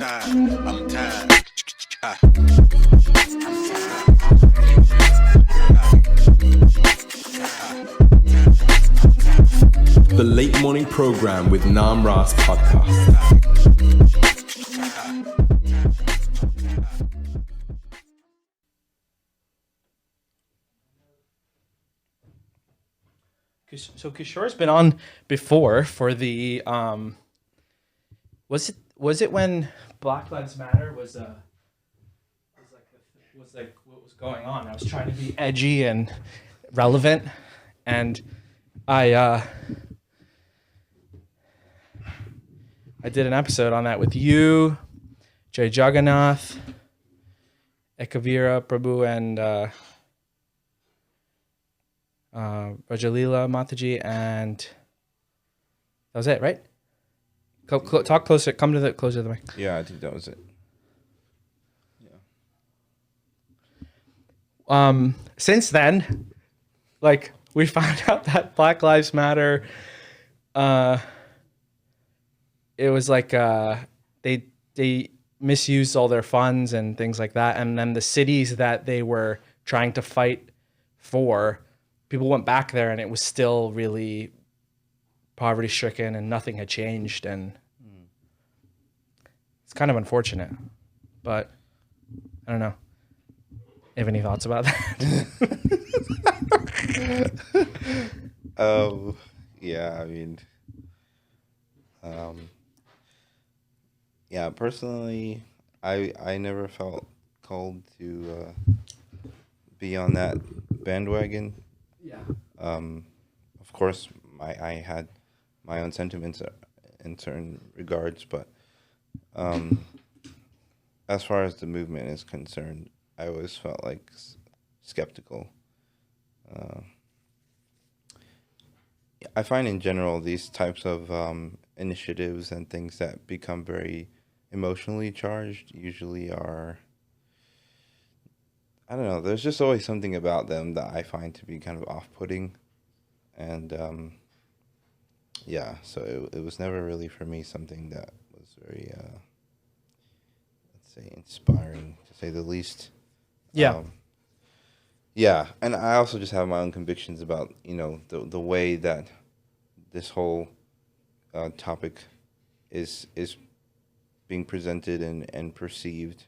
I'm tired. The Late Morning Program with Nam Ras Podcast. So Kishor's been on before for the was it when Black Lives Matter was like what was going on? I was trying to be edgy and relevant, and I did an episode on that with you, Jay Jagannath, Ekavira Prabhu, and Rajalila Mataji, and that was it, right? Talk closer. Come to the closer to the mic. Yeah, I think that was it. Since then, like, we found out that Black Lives Matter, it was like they misused all their funds and things like that, and then the cities that they were trying to fight for, people went back there and it was still really poverty stricken and nothing had changed, and it's kind of unfortunate, but I don't know. You have any thoughts about that? Yeah, I mean, yeah, personally, I never felt called to be on that bandwagon. Yeah. Of course, I had my own sentiments in certain regards, but as far as the movement is concerned, I always felt like skeptical. I find in general these types of initiatives and things that become very emotionally charged usually are, I don't know, there's just always something about them that I find to be kind of off-putting. And yeah, so it was never really for me something that was very, let's say, inspiring, to say the least. Yeah. Yeah, and I also just have my own convictions about, the way that this whole topic is being presented and perceived,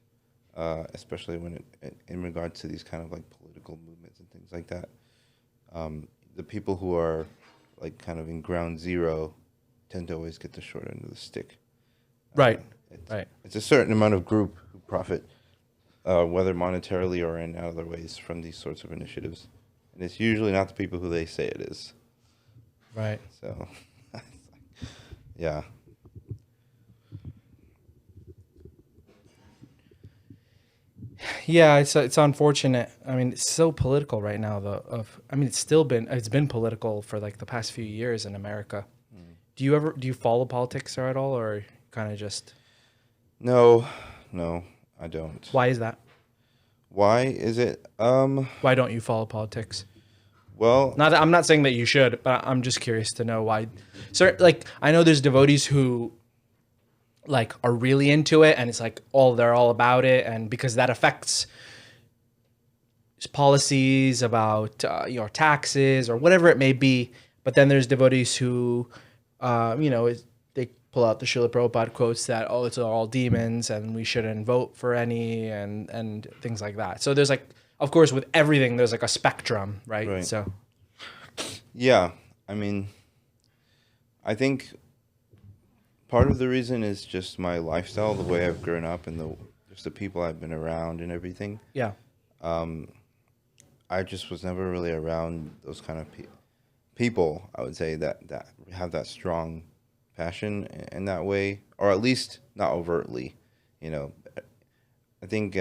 especially when in regards to these kind of like political movements and things like that. The people who are like kind of in ground zero tend to always get the short end of the stick. Right. It's a certain amount of group who profit, whether monetarily or in other ways, from these sorts of initiatives. And it's usually not the people who they say it is. Right. So, yeah. Yeah, it's unfortunate. I mean, it's so political right now, though. It's been political for like the past few years in America. Do you follow politics at all, or kind of just? No, I don't. Why is that? Why is it? Why don't you follow politics? Well, I'm not saying that you should, but I'm just curious to know why. So, like, I know there's devotees who, like, are really into it, and it's like they're all about it, and because that affects policies about your taxes or whatever it may be. But then there's devotees who, they pull out the Srila Prabhupada quotes that, it's all demons and we shouldn't vote for any and things like that. So there's like, of course, with everything, there's like a spectrum, right? Right. So, yeah, I mean, I think part of the reason is just my lifestyle, the way I've grown up, and just the people I've been around and everything. yeah. I just was never really around those kind of people, I would say, that have that strong passion in that way, or at least not overtly. I think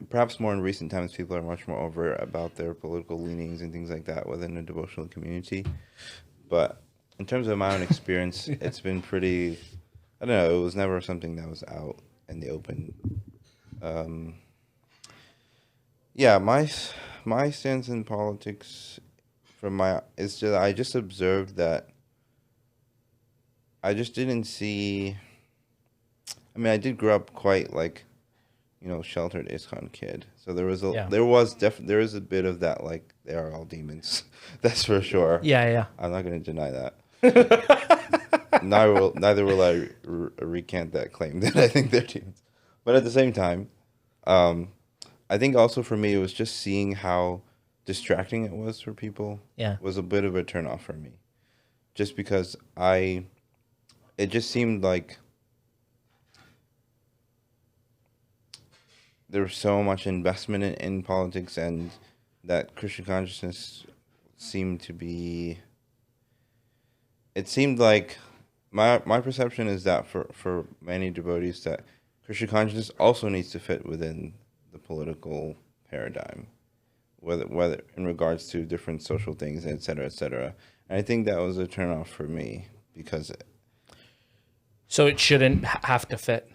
perhaps more in recent times, people are much more overt about their political leanings and things like that within the devotional community. But in terms of my own experience, it's been pretty, I don't know, it was never something that was out in the open. Yeah, my stance in politics is just, I just observed that I just didn't see I mean, I did grow up quite like, sheltered ISKCON kid. So there was Yeah. there is a bit of that, like, they are all demons. That's for sure. Yeah. I'm not going to deny that. Neither will I recant that claim that I think they're demons. But at the same time, I think also for me, it was just seeing how distracting it was for people. Yeah. Was a bit of a turnoff for me. Just because it just seemed like there was so much investment in politics, and that Krishna consciousness seemed to be. It seemed like my perception is that for many devotees that Krishna consciousness also needs to fit within the political paradigm, whether in regards to different social things, et cetera, et cetera. And I think that was a turnoff for me because. So it shouldn't have to fit.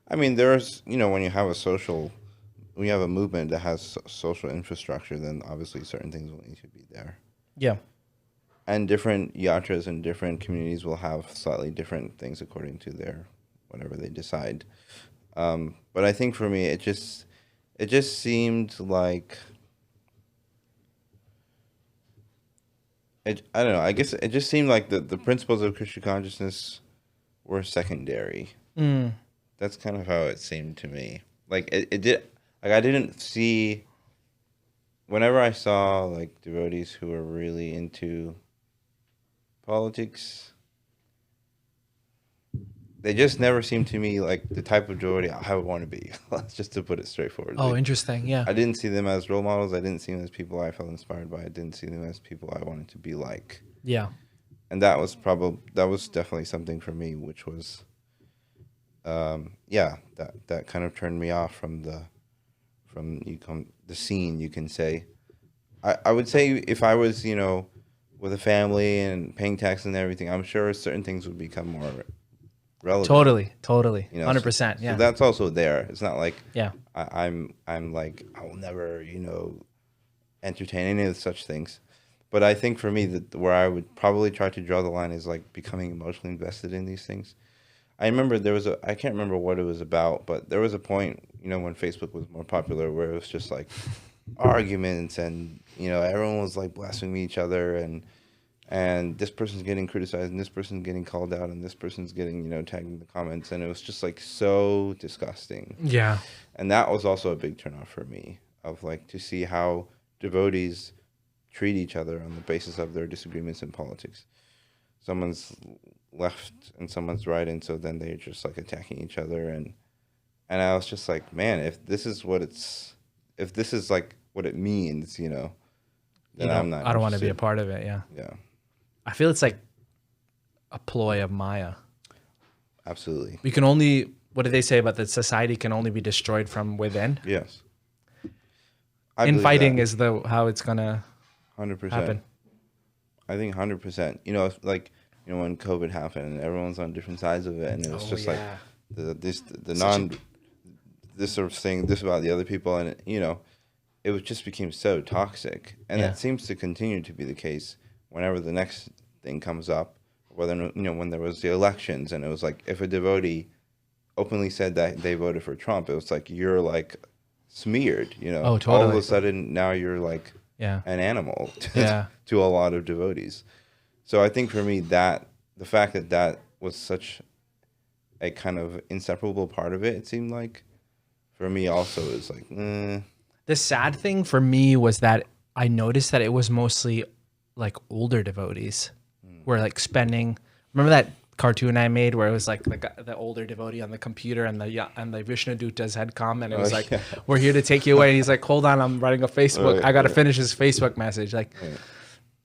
I mean, there's, when you have a movement that has social infrastructure, then obviously certain things will need to be there. Yeah. And different yatras and different communities will have slightly different things according to their whatever they decide. But I think for me, it just seemed like I don't know. I guess it just seemed like the principles of Krishna consciousness were secondary. Mm. That's kind of how it seemed to me. Like it did. Like I didn't see. Whenever I saw like devotees who were really into politics, they just never seemed to me like the type of devotee I would want to be. Just to put it straightforward. Oh, Like, interesting. Yeah. I didn't see them as role models. I didn't see them as people I felt inspired by. I didn't see them as people I wanted to be like. Yeah. And that was definitely something for me, which was, that kind of turned me off from the scene, you can say. I would say if I was, with a family and paying taxes and everything, I'm sure certain things would become more relevant. Totally. 100%. Yeah. So that's also there. It's not like I'm like I will never, entertain any of such things. But I think for me that where I would probably try to draw the line is like becoming emotionally invested in these things. I remember I can't remember what it was about, but there was a point, when Facebook was more popular where it was just like arguments and, everyone was like blaspheming each other and this person's getting criticized and this person's getting called out and this person's getting, tagged in the comments. And it was just like so disgusting. Yeah. And that was also a big turnoff for me of like to see how devotees treat each other on the basis of their disagreements in politics. Someone's left and someone's right, and so then they're just like attacking each other, and I was just like, man, if this is like what it means, then I'm not. I don't want to be a interested. part of it. Yeah. Yeah, I feel it's like a ploy of Maya. absolutely. We can only. What do they say about that? Society can only be destroyed from within. Yes. Infighting is how it's gonna 100%. happen. I think 100%. Like when COVID happened and everyone's on different sides of it, and it was just like this sort of thing, this about the other people, and it just became so toxic, and that seems to continue to be the case whenever the next thing comes up. Whether when there was the elections, and it was like if a devotee openly said that they voted for Trump, it was like you're like smeared. Oh, totally. All of a sudden now you're like an animal to a lot of devotees. So I think for me that the fact that was such a kind of inseparable part of it, it seemed like for me also is like. The sad thing for me was that I noticed that it was mostly like older devotees were like spending. Remember that cartoon I made where it was like the older devotee on the computer and the Vishnu Duta's had come and it was we're here to take you away, and he's like, hold on, I'm running a Facebook. I got to finish his Facebook message. Like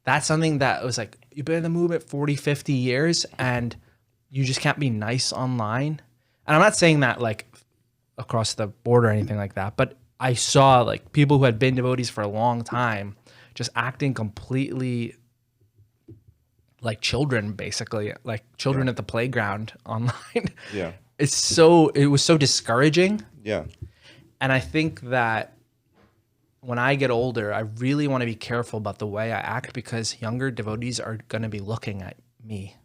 that's something that was like, you've been in the movement 40, 50 years and you just can't be nice online. And I'm not saying that like across the board or anything like that, but I saw like people who had been devotees for a long time just acting completely like children, basically, like children at the playground online. Yeah. It was so discouraging. Yeah. And I think that when I get older, I really want to be careful about the way I act because younger devotees are going to be looking at me.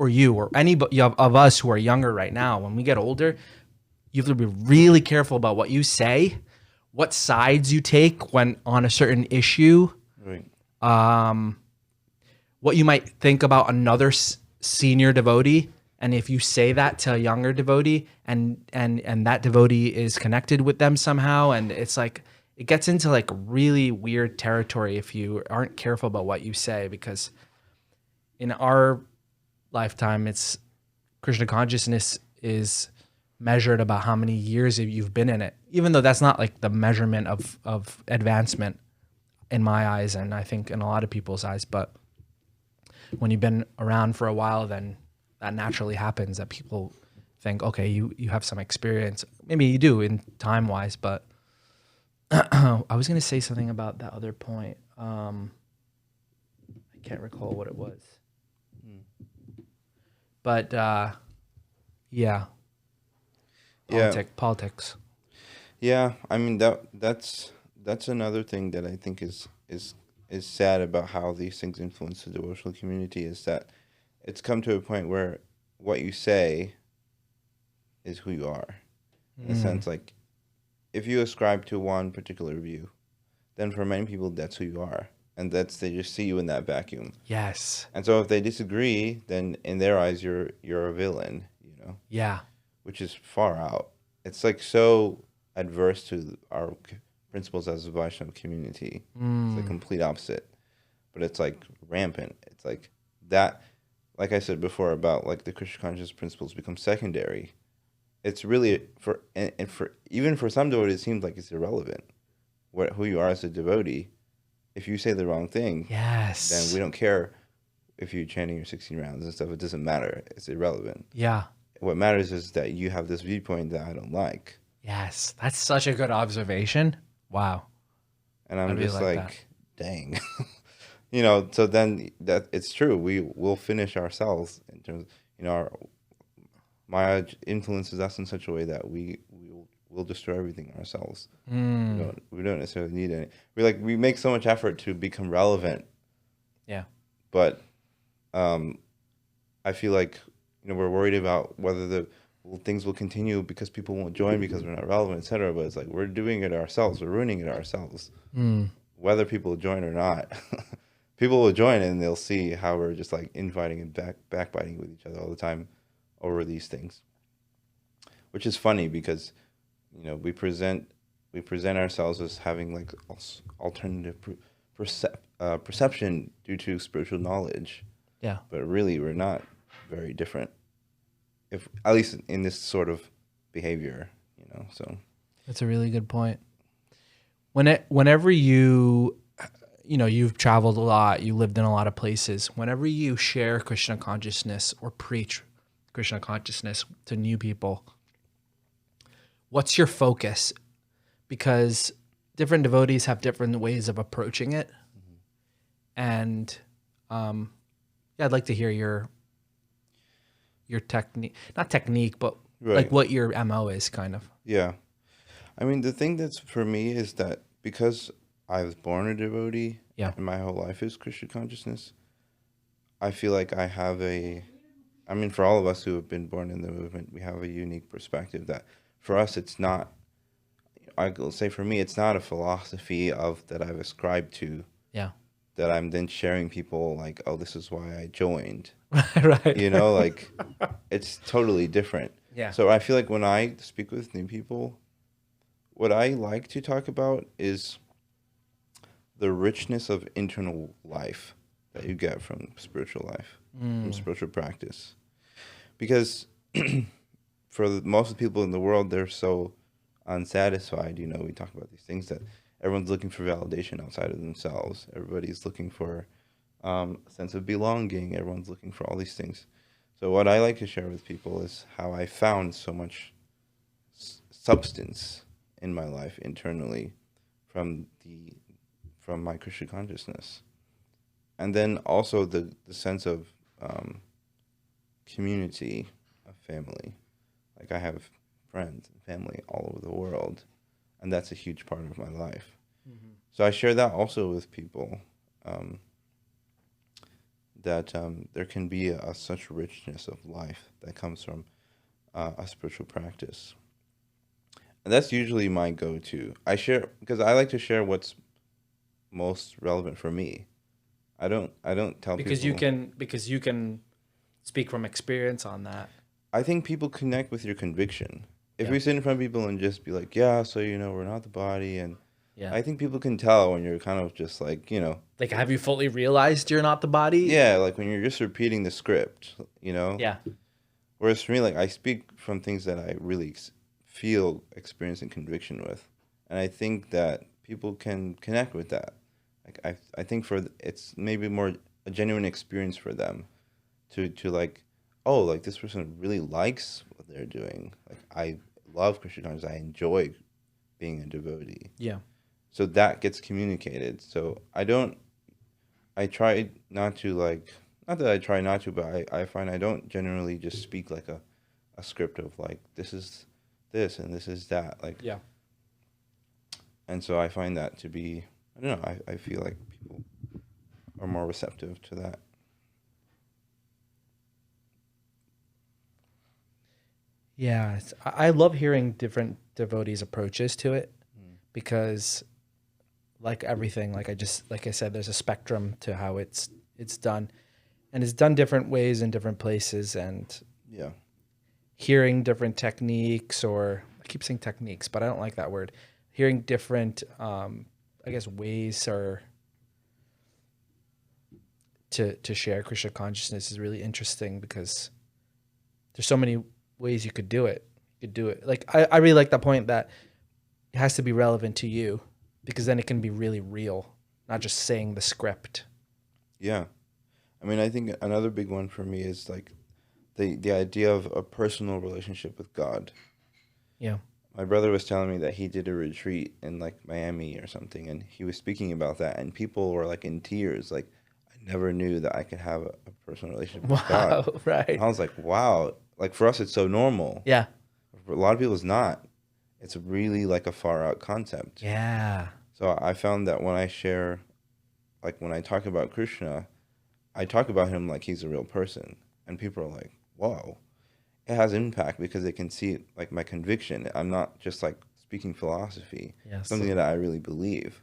or you or anybody of us who are younger right now, when we get older, you have to be really careful about what you say, what sides you take when on a certain issue, Right. what you might think about another senior devotee. And if you say that to a younger devotee and that devotee is connected with them somehow, and it's like, it gets into like really weird territory if you aren't careful about what you say, because in our lifetime, it's Krishna consciousness is measured about how many years you've been in it, even though that's not like the measurement of advancement in my eyes, and I think in a lot of people's eyes. But when you've been around for a while, then that naturally happens, that people think, okay, you have some experience. Maybe you do in time wise, but I was going to say something about that other point. I can't recall what it was. But yeah. Politics. Yeah, I mean that's another thing that I think is sad about how these things influence the devotional community, is that it's come to a point where what you say is who you are. In a sense, like if you ascribe to one particular view, then for many people that's who you are. And they just see you in that vacuum. Yes. And so if they disagree, then in their eyes you're a villain, Yeah. which is far out. It's like so adverse to our principles as a Vaishnava community. It's the complete opposite. But it's like rampant. It's like that, like I said before about like the Krishna consciousness principles become secondary. It's really for even for some devotees, it seems like it's irrelevant who you are as a devotee. If you say the wrong thing, yes, then we don't care if you're chanting your 16 rounds and stuff. It doesn't matter. It's irrelevant. Yeah. What matters is that you have this viewpoint that I don't like. Yes. That's such a good observation. Wow. And I'm really just like that. Dang. So then that it's true. We will finish ourselves in terms of, our Maya influences us in such a way that we'll destroy everything ourselves. We don't necessarily need any. We make so much effort to become relevant. Yeah. But I feel like we're worried about whether things will continue because people won't join because we're not relevant, etc. But it's like we're doing it ourselves. We're ruining it ourselves. Whether people join or not, people will join and they'll see how we're just like infighting and backbiting with each other all the time over these things, which is funny because we present ourselves as having like alternative perception due to spiritual knowledge. Yeah. But really, we're not very different, if at least in this sort of behavior. So that's a really good point. Whenever you've traveled a lot, you lived in a lot of places. Whenever you share Krishna consciousness or preach Krishna consciousness to new people, what's your focus? Because different devotees have different ways of approaching it. And I'd like to hear your technique, not technique, but right. like what your MO is kind of. Yeah. I mean, the thing that's for me is that because I was born a devotee and my whole life is Krishna consciousness, I feel like I have for all of us who have been born in the movement, we have a unique perspective that for us, it's not, I will say for me, it's not a philosophy that I've ascribed to. Yeah. That I'm then sharing people like, oh, this is why I joined. Right. Like it's totally different. Yeah. So I feel like when I speak with new people, what I like to talk about is the richness of internal life that you get from spiritual life, from spiritual practice. Because for most of the people in the world, they're so unsatisfied. We talk about these things that everyone's looking for validation outside of themselves. Everybody's looking for a sense of belonging. Everyone's looking for all these things. So what I like to share with people is how I found so much substance in my life internally from my Krishna consciousness. And then also the sense of community, of family. Like I have friends and family all over the world, and that's a huge part of my life. So I share that also with people, that there can be such richness of life that comes from a spiritual practice. And that's usually my go-to. I share because I like to share what's most relevant for me. I don't tell Because people. you can speak from experience on that. I think people connect with your conviction. If Yeah. we sit in front of people and just be like, yeah, so we're not the body, and Yeah. I think people can tell when you're kind of just like, Like, have you fully realized you're not the body? yeah, like when you're just repeating the script, Yeah. Whereas for me, like I speak from things that I really feel, experience, and conviction with, and I think that people can connect with that. Like I think it's maybe more a genuine experience for them to like, oh, like this person really likes what they're doing. Like I love Krishna consciousness. I enjoy being a devotee. Yeah. So that gets communicated. So I try not to like, not that I try not to, but I find I don't generally just speak like a script of like, this is this and this is that. Like, Yeah. and so I find that to be, I don't know, I feel like people are more receptive to that. Yeah. I love hearing different devotees' approaches to it because, like everything, like I said, there's a spectrum to how it's done, and it's done different ways in different places, and Yeah. hearing different techniques, or I keep saying techniques, but I don't like that word. Hearing different, I guess, ways or to share Krishna consciousness is really interesting because there's so many ways you could do it. You could do it. Like I really like that point that it has to be relevant to you because then it can be really real, not just saying the script. Yeah. I mean, I think another big one for me is like the idea of a personal relationship with God. Yeah. My brother was telling me that he did a retreat in like Miami or something, and he was speaking about that, and people were like in tears, like, I never knew that I could have a personal relationship with God. Wow. Right. And I was like, wow, like for us it's so normal. Yeah. For a lot of people it's not. It's really like a far out concept. Yeah. So I found that when I share, like when I talk about Krishna, I talk about him like he's a real person, and people are like, whoa. It has impact because they can see like my conviction. I'm not just like speaking philosophy. Yes. Something that I really believe.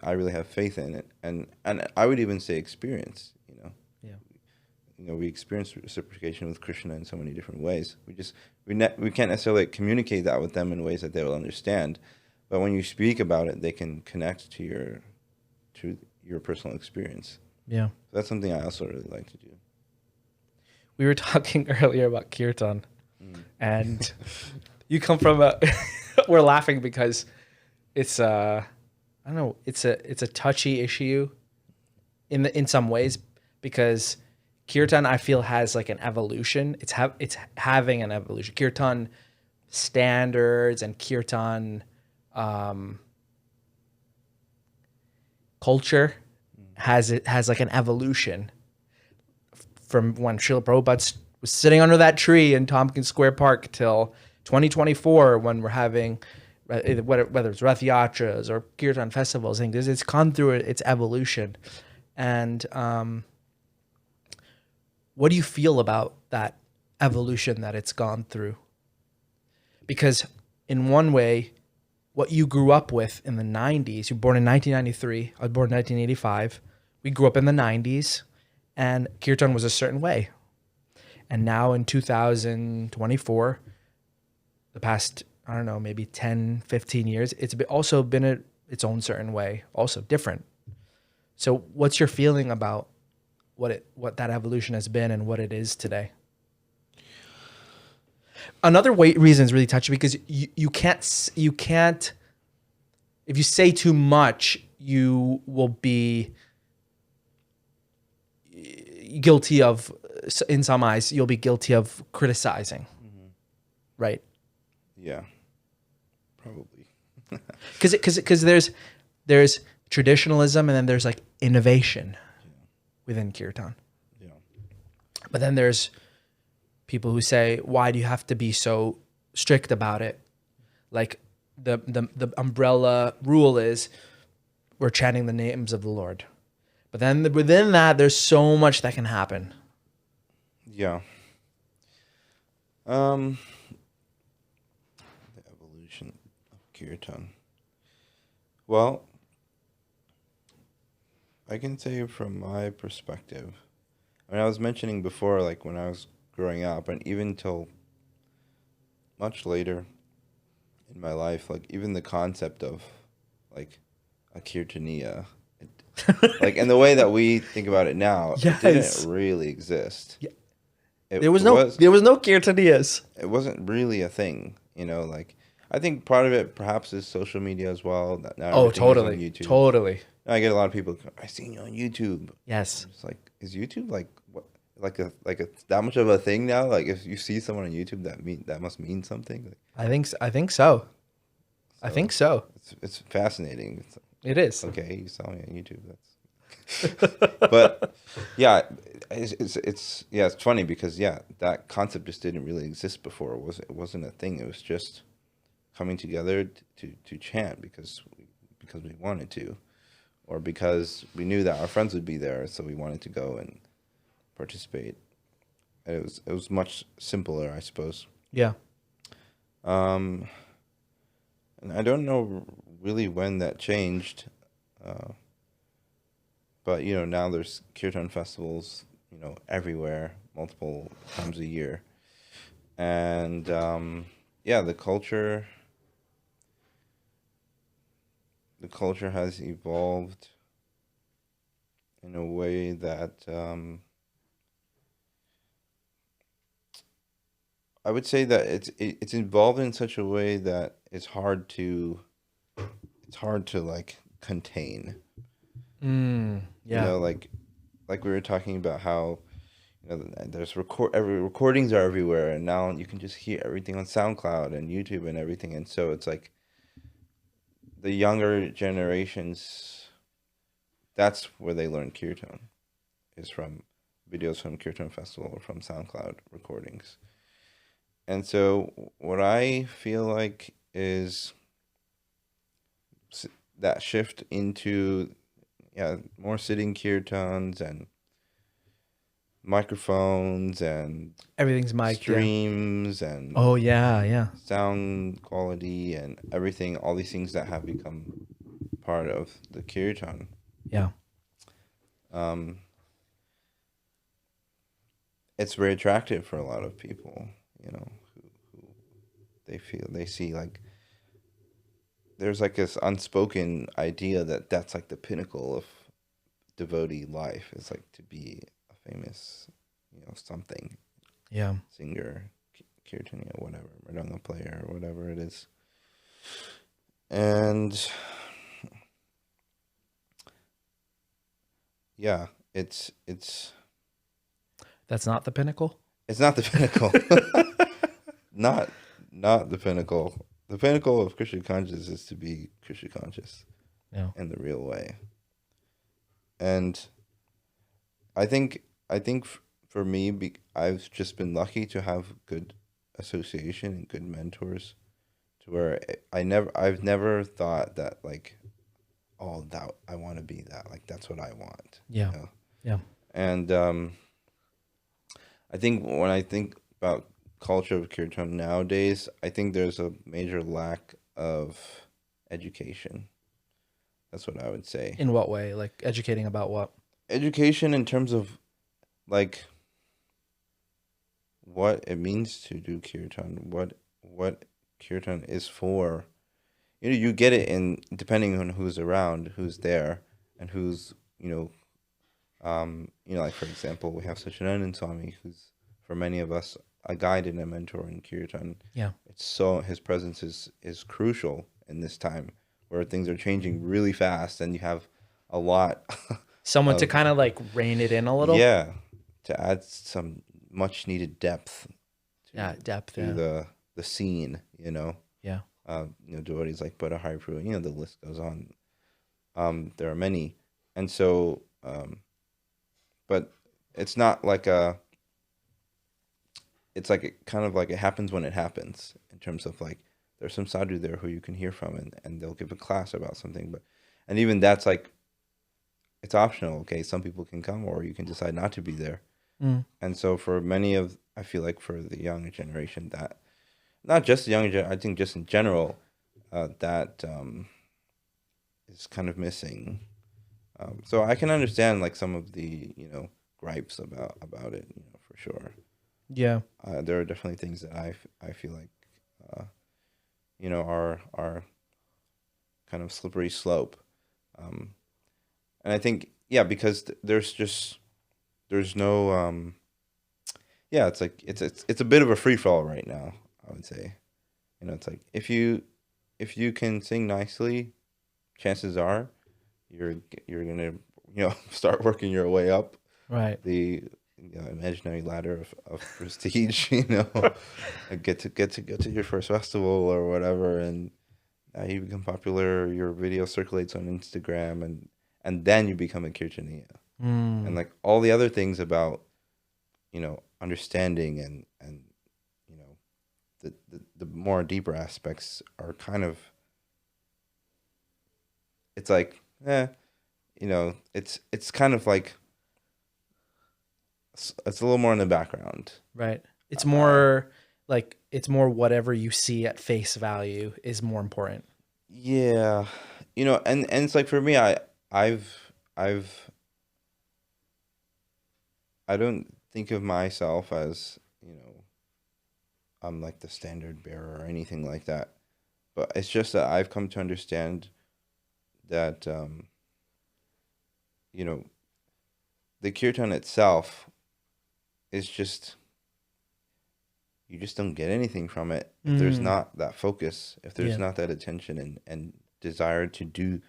I really have faith in it, and I would even say experience. Yeah. We experience reciprocation with Krishna in so many different ways. We can't necessarily communicate that with them in ways that they will understand, but when you speak about it, they can connect to your personal experience. Yeah. So that's something I also really like to do. We were talking earlier about Kirtan, and you come from we're laughing because it's I don't know, it's a touchy issue in some ways because Kirtan I feel has like an evolution. It's having an evolution. Kirtan standards and Kirtan culture has like an evolution from when Srila Prabhupada was sitting under that tree in Tompkins Square Park till 2024 when we're having whether it's Rath Yatras or Kirtan festivals. I think it's gone through its evolution. And what do you feel about that evolution that it's gone through? Because in one way, what you grew up with in the 90s, you were born in 1993, I was born in 1985, we grew up in the 90s, and Kirtan was a certain way. And now in 2024, the past, I don't know, maybe 10, 15 years, it's also been its own certain way, also different. So what's your feeling about what that evolution has been and what it is today? Another reason is really touchy because you can't, if you say too much, you will be guilty of, in some eyes, you'll be guilty of criticizing, right? Yeah, probably. Because there's traditionalism and then there's like innovation within Kirtan. Yeah. But then there's people who say, why do you have to be so strict about it? Like the umbrella rule is we're chanting the names of the Lord. But then within that, there's so much that can happen. Yeah. The evolution of kirtan. Well, I can say from my perspective. I mean, I was mentioning before, like when I was growing up, and even till much later in my life, like even the concept of like a kirtaniya, like in the way that we think about it now, it Yes. didn't really exist. Yeah. It, There was it no kirtaniyas. it wasn't really a thing, like I think part of it perhaps is social media as well. That now Oh, everything is totally. on YouTube. Totally. I get a lot of people. I seen you on YouTube. Yes. It's like, is YouTube like what? Like a that much of a thing now? Like if you see someone on YouTube, that must mean something. Like, I think so. I think so. it's fascinating. It is. Okay, you saw me on YouTube. That's. But yeah, it's funny because that concept just didn't really exist before. It wasn't a thing. It was just coming together to chant because we wanted to, or because we knew that our friends would be there, so we wanted to go and participate. And it was much simpler, I suppose. Yeah. And I don't know really when that changed, but now there's kirtan festivals, everywhere, multiple times a year, and the culture has evolved in a way that I would say that it's involved in such a way that it's hard to like contain. Yeah. Like we were talking about how there's recordings are everywhere, and now you can just hear everything on SoundCloud and YouTube and everything, and so it's like the younger generations, that's where they learn kirtan, is from videos from Kirtan Festival or from SoundCloud recordings. And so what I feel like is that shift into more sitting kirtans and microphones and Everything's mic'd. streams and Oh yeah. sound quality and everything, all these things that have become part of the kirtan. Yeah. It's very attractive for a lot of people, who they see like there's like this unspoken idea that that's like the pinnacle of devotee life, is like to be a famous, something. Yeah. Singer, kirtaniya, whatever, mridanga player, or whatever it is. And it's That's not the pinnacle. it's not the pinnacle. not the pinnacle. The pinnacle of Krishna consciousness is to be Krishna conscious, in the real way. And I think for me, I've just been lucky to have good association and good mentors, to where I've never thought that like, oh, that I want to be that, like that's what I want. Yeah. Yeah. And I think when I think about culture of kirtan nowadays, I think there's a major lack of education. That's what I would say. In what way? Like educating about what? Education in terms of like what it means to do kirtan, what kirtan is for. You get it in depending on who's around, who's there, and who's like for example, we have Sachinandan Swami, who's for many of us a guide and a mentor in kirtan. Yeah. His presence is crucial in this time where things are changing really fast, and you have a lot. Someone to kind of like rein it in a little. Yeah, to add some much needed depth. Depth. To the scene. Yeah. Devotees like Buddha Hariprabhu, the list goes on. There are many, and so, but it's not like it's like it kind of like it happens when it happens, in terms of like there's some sadhu there who you can hear from, and they'll give a class about something, and even that's like it's optional. Okay, some people can come, or you can decide not to be there. Mm. And so for many of, I feel like for the younger generation, that not just the younger I think just in general, that is kind of missing. So I can understand like some of the gripes about it, for sure. Yeah. There are definitely things that I feel like are kind of slippery slope. And I think, yeah, because there's no yeah, it's like it's a bit of a free for all right now, I would say. It's like if you can sing nicely, chances are you're gonna start working your way up Right. the imaginary ladder of prestige. Like get to go to your first festival or whatever, and now you become popular. Your video circulates on Instagram, and then you become a kirtaniya. And Mm. like all the other things about understanding and the more deeper aspects are kind of, it's like it's kind of like it's a little more in the background. Right. It's more like it's more whatever you see at face value is more important. Yeah, and it's like for me, I've I don't think of myself as I'm like the standard bearer or anything like that, but it's just that I've come to understand that you know the kirtan itself is just, you just don't get anything from it if there's Mm. not that focus, if there's Yeah. not that attention and desire to do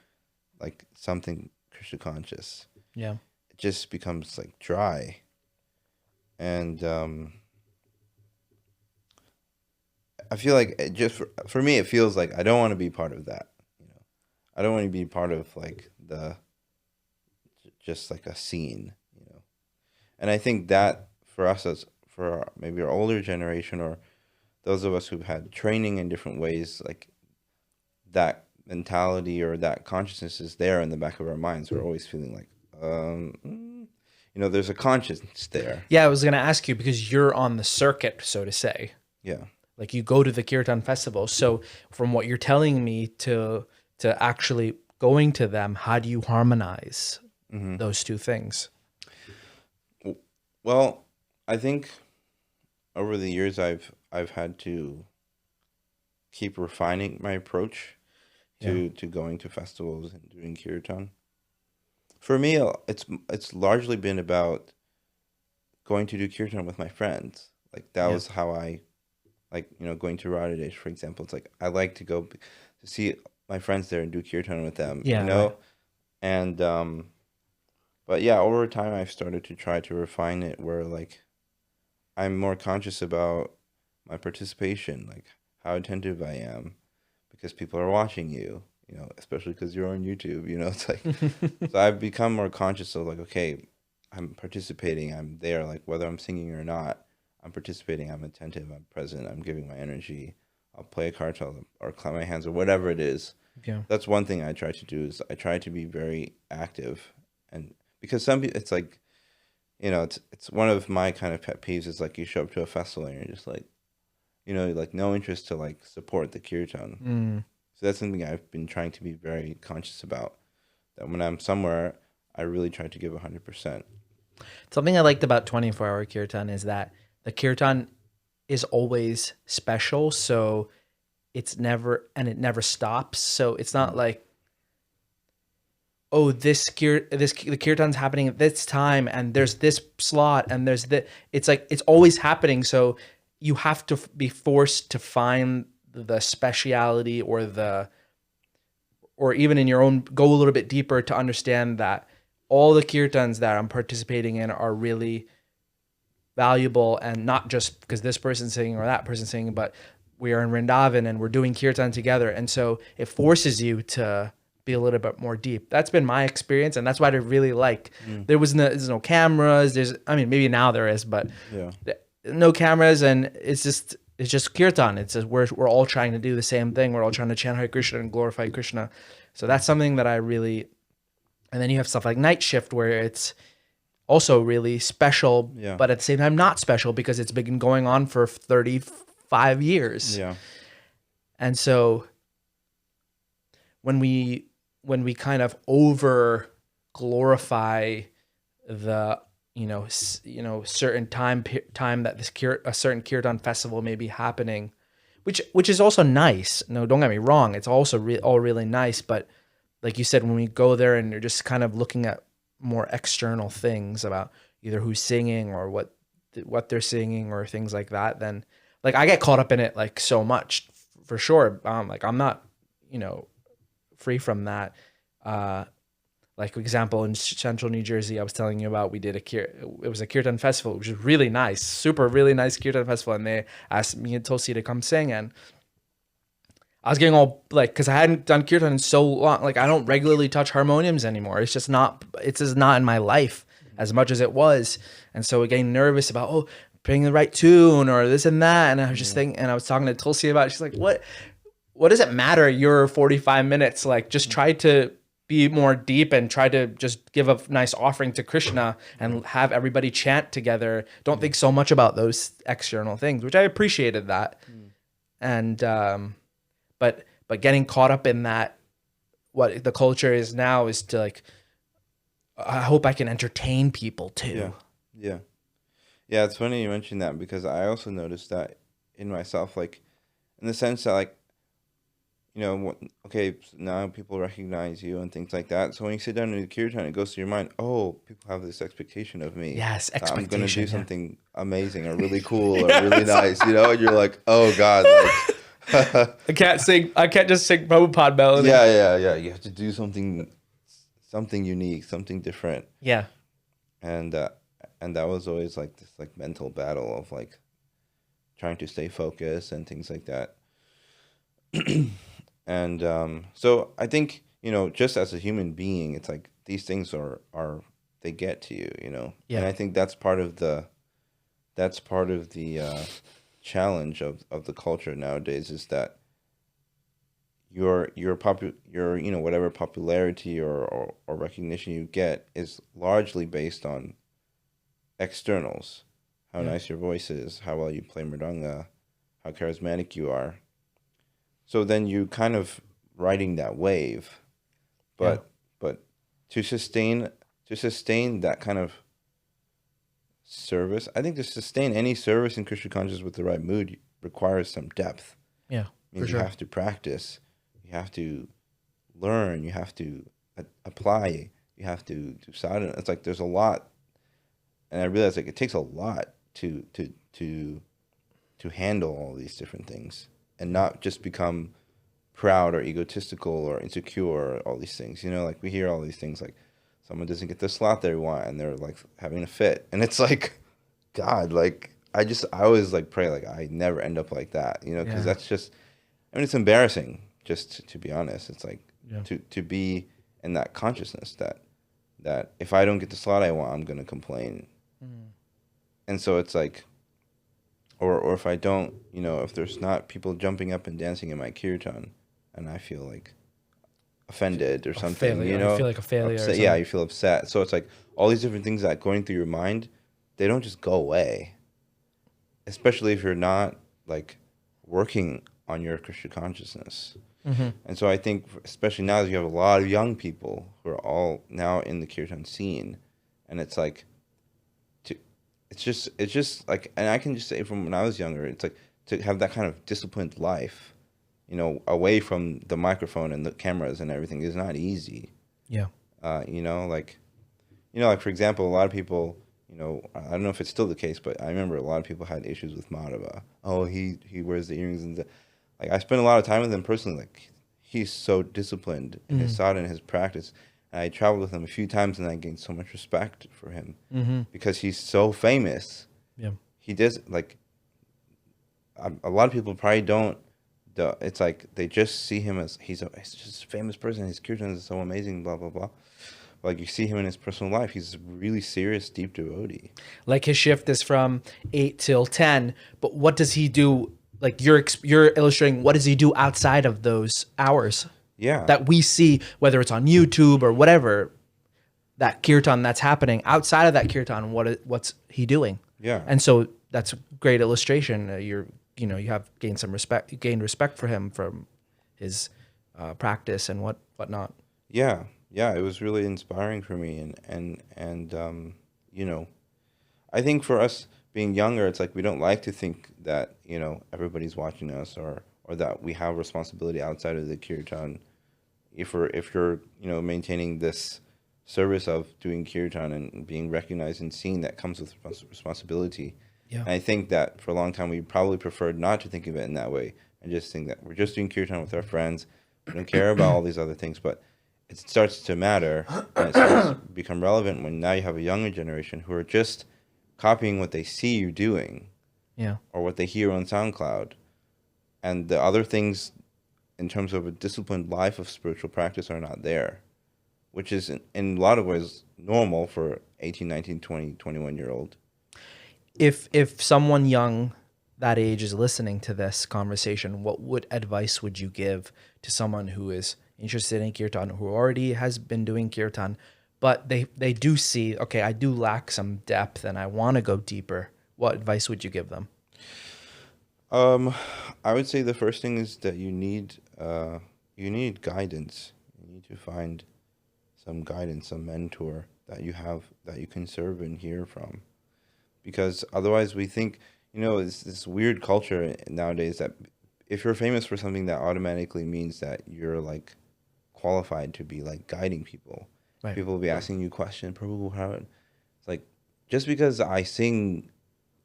like something Krishna conscious. Yeah. It just becomes like dry. And I feel like it just for me, it feels like I don't want to be part of that. I don't want to be part of like just like a scene. And I think that for us, as for maybe our older generation, or those of us who've had training in different ways, like that mentality or that consciousness is there in the back of our minds. We're always feeling like, there's a consciousness there. Yeah, I was going to ask you because you're on the circuit, so to say. Yeah. Like you go to the Kirtan festival. So from what you're telling me to actually going to them, how do you harmonize those two things? Well, I think over the years I've had to keep refining my approach to going to festivals and doing kirtan. For me, it's largely been about going to do kirtan with my friends. Like that was how I, like, going to Radhadesh, for example. It's like I like to go to see my friends there and do kirtan with them. Yeah, right. And but yeah, over time I've started to try to refine it where like I'm more conscious about my participation, like how attentive I am, because people are watching you, especially because you're on YouTube, it's like, so I've become more conscious of like, okay, I'm participating, I'm there, like whether I'm singing or not, I'm participating, I'm attentive, I'm present, I'm giving my energy, I'll play a card or clap my hands or whatever it is. Yeah. That's one thing I try to do, is I try to be very active. And because some people, it's like, it's one of my kind of pet peeves is like you show up to a festival and you're just like, like no interest to like support the kirtan. Mm. So that's something I've been trying to be very conscious about, that when I'm somewhere, I really try to give 100%. Something I liked about 24-hour Kirtan is that the Kirtan is always special. So it never stops. So it's not like, oh, the Kirtan's happening at this time and there's this slot and there's the, it's like, it's always happening. So you have to be forced to find the speciality or even in your own, go a little bit deeper to understand that all the Kirtans that I'm participating in are really valuable, and not just because this person's singing or that person's singing, but we are in Vrindavan and we're doing Kirtan together. And so it forces you to be a little bit more deep. That's been my experience, and that's what I really like. There's no cameras. Maybe now there is, but no cameras, and it's just Kirtan. It's just we're all trying to do the same thing. We're all trying to chant Hare Krishna and glorify Krishna. So that's something that I really And then you have stuff like Night Shift, where it's also really special, Yeah. but at the same time not special because it's been going on for 35 years. Yeah. And so when we kind of over glorify the certain time that a certain Kirtan festival may be happening, which is also nice. No, don't get me wrong, it's also all really nice, but like you said, when we go there and you're just kind of looking at more external things about either who's singing or what they're singing or things like that, then like I get caught up in it like so much for sure. Like I'm not, free from that. Like for example, in central New Jersey, I was telling you about, it was a Kirtan festival, which was really nice, really nice Kirtan festival. And they asked me and Tulsi to come sing, and I was getting all like, cause I hadn't done Kirtan in so long. Like I don't regularly touch harmoniums anymore. It's just not in my life as much as it was. And so getting nervous about, playing the right tune or this and that. And I was just thinking, and I was talking to Tulsi about it. She's like, what does it matter? Your 45 minutes, like just try to be more deep and try to just give a nice offering to Krishna and have everybody chant together. Don't think so much about those external things, which I appreciated that. And, but getting caught up in that, what the culture is now is to like, I hope I can entertain people too. Yeah. Yeah, it's funny you mentioned that, because I also noticed that in myself, like in the sense that like, okay, now people recognize you and things like that. So when you sit down in the kirtan, it goes to your mind, oh, people have this expectation of me. Yes, expectation. I'm going to do something amazing or really cool or really nice, and you're like, oh God, like. I can't just sing Prabhupada melody. Yeah. You have to do something unique, something different. Yeah. And that was always like this like mental battle of like trying to stay focused and things like that. And so I think, just as a human being, it's like these things are they get to you, Yeah. And I think that's part of the challenge of the culture nowadays, is that your whatever popularity or recognition you get is largely based on externals. How nice your voice is, how well you play mridanga, how charismatic you are. So then you kind of riding that wave, but to sustain that kind of service, I think to sustain any service in Krishna consciousness with the right mood requires some depth. Yeah, for sure. You have to practice, you have to learn, you have to apply, you have to do sadhana. It's like there's a lot, and I realize like it takes a lot to handle all these different things and not just become proud or egotistical or insecure or all these things. Like we hear all these things like someone doesn't get the slot they want and they're like having a fit, and it's like, God, like I always like pray like I never end up like that, because that's just, it's embarrassing, just to be honest. It's like to be in that consciousness that if I don't get the slot I want, I'm gonna complain. And so it's like, or if I don't, if there's not people jumping up and dancing in my kirtan, and I feel like offended or something, failure. You feel like a failure. Upset, yeah, you feel upset. So it's like all these different things that going through your mind, they don't just go away. Especially if you're not like working on your Krishna consciousness. Mm-hmm. And so I think, especially now that you have a lot of young people who are all now in the kirtan scene, and it's like, it's just like, and I can just say from when I was younger, it's like to have that kind of disciplined life, away from the microphone and the cameras and everything is not easy. Yeah. Like for example, a lot of people, I don't know if it's still the case, but I remember a lot of people had issues with Madhava. Oh, he wears the earrings and like I spent a lot of time with him personally. Like he's so disciplined in his sadhana and his practice. And I traveled with him a few times, and I gained so much respect for him because he's so famous. Yeah, he does like a lot of people probably don't. It's like they just see him as he's just a famous person. His kirtan is so amazing, blah blah blah. But like you see him in his personal life, he's a really serious, deep devotee. Like his shift is from 8 till 10, but what does he do? Like you're illustrating, what does he do outside of those hours? Yeah, that we see, whether it's on YouTube or whatever. that kirtan that's happening outside of that kirtan. What's he doing? Yeah. And so that's a great illustration. You have gained some respect. You gained respect for him from his practice and whatnot. Yeah, yeah, it was really inspiring for me, and you know, I think for us being younger, it's like we don't like to think that everybody's watching us, or that we have responsibility outside of the kirtan. If you're maintaining this service of doing kirtan and being recognized and seen, that comes with responsibility. Yeah. And I think that for a long time we probably preferred not to think of it in that way and just think that we're just doing kirtan with our friends. We don't care about all these other things, but it starts to matter and it starts to become relevant when now you have a younger generation who are just copying what they see you doing, Yeah. or what they hear on SoundCloud, and the other things in terms of a disciplined life of spiritual practice are not there, which is in a lot of ways normal for 18, 19, 20, 21-year-old. If someone young that age is listening to this conversation, what advice would you give to someone who is interested in kirtan, who already has been doing kirtan, but they do see, okay, I do lack some depth and I want to go deeper? What advice would you give them? I would say the first thing is that you need guidance. You need to find some guidance, some mentor that you have, that you can serve and hear from. Because otherwise we think, it's this weird culture nowadays that if you're famous for something, that automatically means that you're like qualified to be like guiding people. Right. People will be asking you questions. Prabhu, how? It's like, just because I sing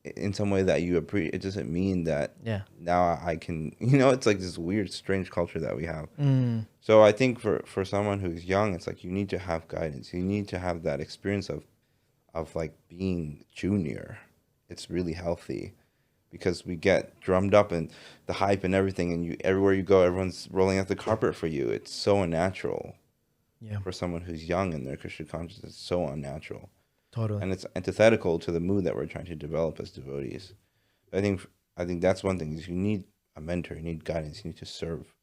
in some way that you appreciate, it doesn't mean that now I can, it's like this weird, strange culture that we have. So I think for someone who's young, it's like you need to have guidance. You need to have that experience of like being junior. It's really healthy, because we get drummed up in the hype and everything, and everywhere you go, everyone's rolling out the carpet for you. It's so unnatural. Yeah. For someone who's young in their Krishna consciousness, it's so unnatural. Totally. And it's antithetical to the mood that we're trying to develop as devotees. I think that's one thing, is you need a mentor, you need guidance, you need to serve,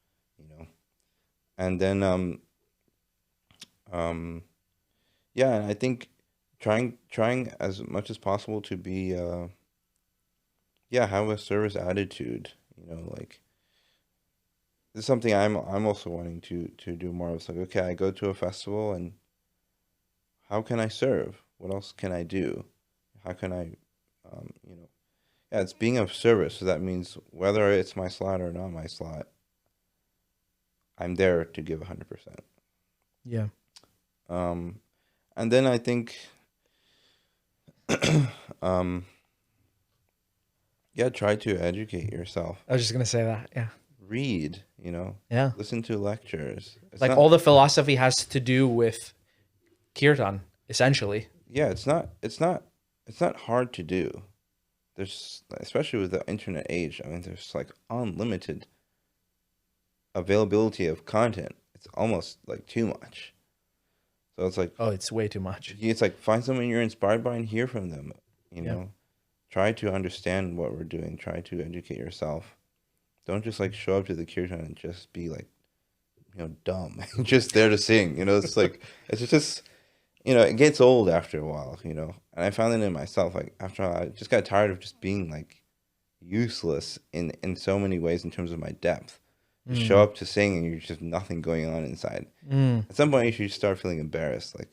And then yeah, and I think trying as much as possible to be have a service attitude, like this is something I'm also wanting to do more of. It's like, okay, I go to a festival, and how can I serve? What else can I do? How can I, it's being of service. So that means whether it's my slot or not my slot, I'm there to give 100%. Yeah. And then I think, try to educate yourself. I was just gonna say that. Yeah. Read, Yeah. listen to lectures. It's Like not, all the philosophy has to do with kirtan, essentially. yeah, it's not hard to do. There's, especially with the internet age, I mean, there's like unlimited availability of content. It's almost like too much. So it's like, Oh, it's way too much. it's like, find someone you're inspired by and hear from them. Try to understand what we're doing. Try to educate yourself. Don't just like show up to the kirtan and just be like, dumb, just there to sing. It's like, it's just, it gets old after a while. And I found it in myself. Like after a while, I just got tired of just being like useless in so many ways in terms of my depth. You show up to sing and you're just nothing going on inside. At some point, you should start feeling embarrassed. Like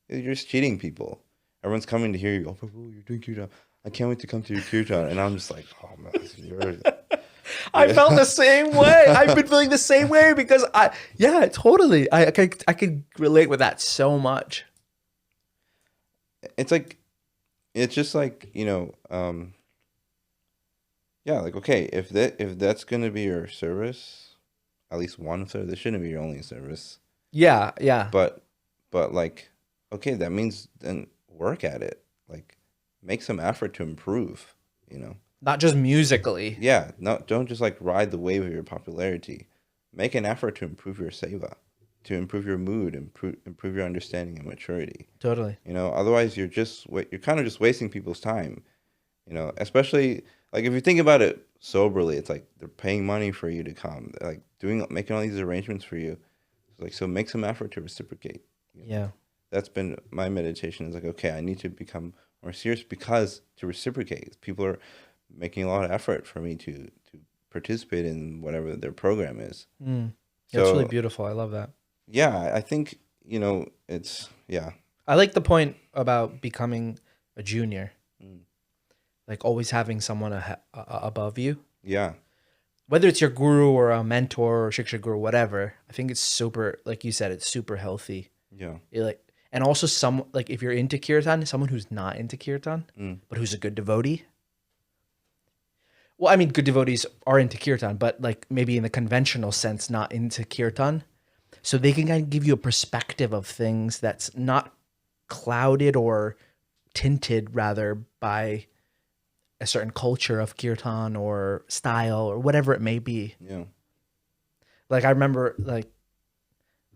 you're just cheating people. Everyone's coming to hear you. Oh, Prabhu, you're doing kirtan. I can't wait to come to your kirtan. And I'm just like, oh man, I felt the same way. I've been feeling the same way because totally. I could relate with that so much. It's like, it's just like, like, okay, if that's going to be your service, at least one service, this shouldn't be your only service. Yeah. Yeah. But like, okay, that means then work at it. Like, make some effort to improve, Not just musically. Yeah, don't just like ride the wave of your popularity. Make an effort to improve your seva, to improve your mood, improve your understanding and maturity. Totally. Otherwise you're kind of just wasting people's time. Especially like if you think about it soberly, it's like they're paying money for you to come. They're like making all these arrangements for you. It's like, so make some effort to reciprocate. Yeah. that's been my meditation, is like, okay, I need to become more serious, because to reciprocate, people are making a lot of effort for me to participate in whatever their program is. Mm. So That's really beautiful. I love that. yeah, I think, it's, yeah. I like the point about becoming a junior, Mm. like always having someone above you, Yeah. whether it's your guru or a mentor or shiksha guru, whatever. I think it's super, like you said, it's super healthy. Yeah. And also like if you're into kirtan, someone who's not into kirtan, but who's a good devotee. Well, I mean, good devotees are into kirtan, but like maybe in the conventional sense, not into kirtan. So they can kind of give you a perspective of things that's not clouded or tinted rather by a certain culture of kirtan or style or whatever it may be. Yeah. Like I remember like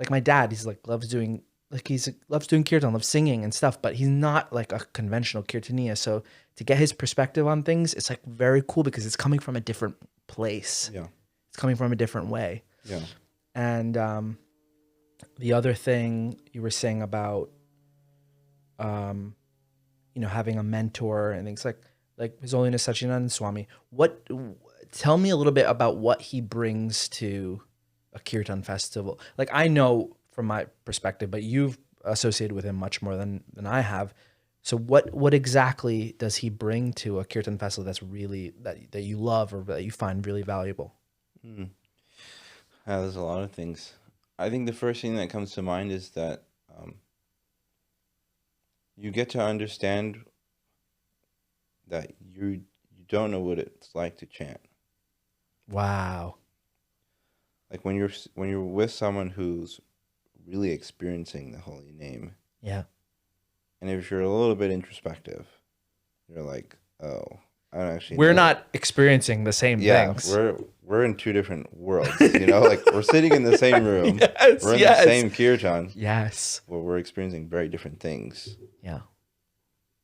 my dad, he's like loves doing kirtan, loves singing and stuff, but he's not like a conventional kirtaniya. So to get his perspective on things, it's like very cool because it's coming from a different place. Yeah. It's coming from a different way. Yeah. And the other thing you were saying about, having a mentor and things like His Holiness Satchidananda Swami. Tell me a little bit about what he brings to a kirtan festival. Like I know from my perspective, but you've associated with him much more than I have. So what exactly does he bring to a kirtan festival that's really that you love or that you find really valuable? There's a lot of things. I think the first thing that comes to mind is that you get to understand that you don't know what it's like to chant. Wow. Like when you're with someone who's really experiencing the holy name, Yeah. and if you're a little bit introspective, you're like, oh, I don't actually We're know. not experiencing the same things. We're in two different worlds, like we're sitting in the same room. Yes, we're in yes. the same kirtan, Yes. where we're experiencing very different things. Yeah.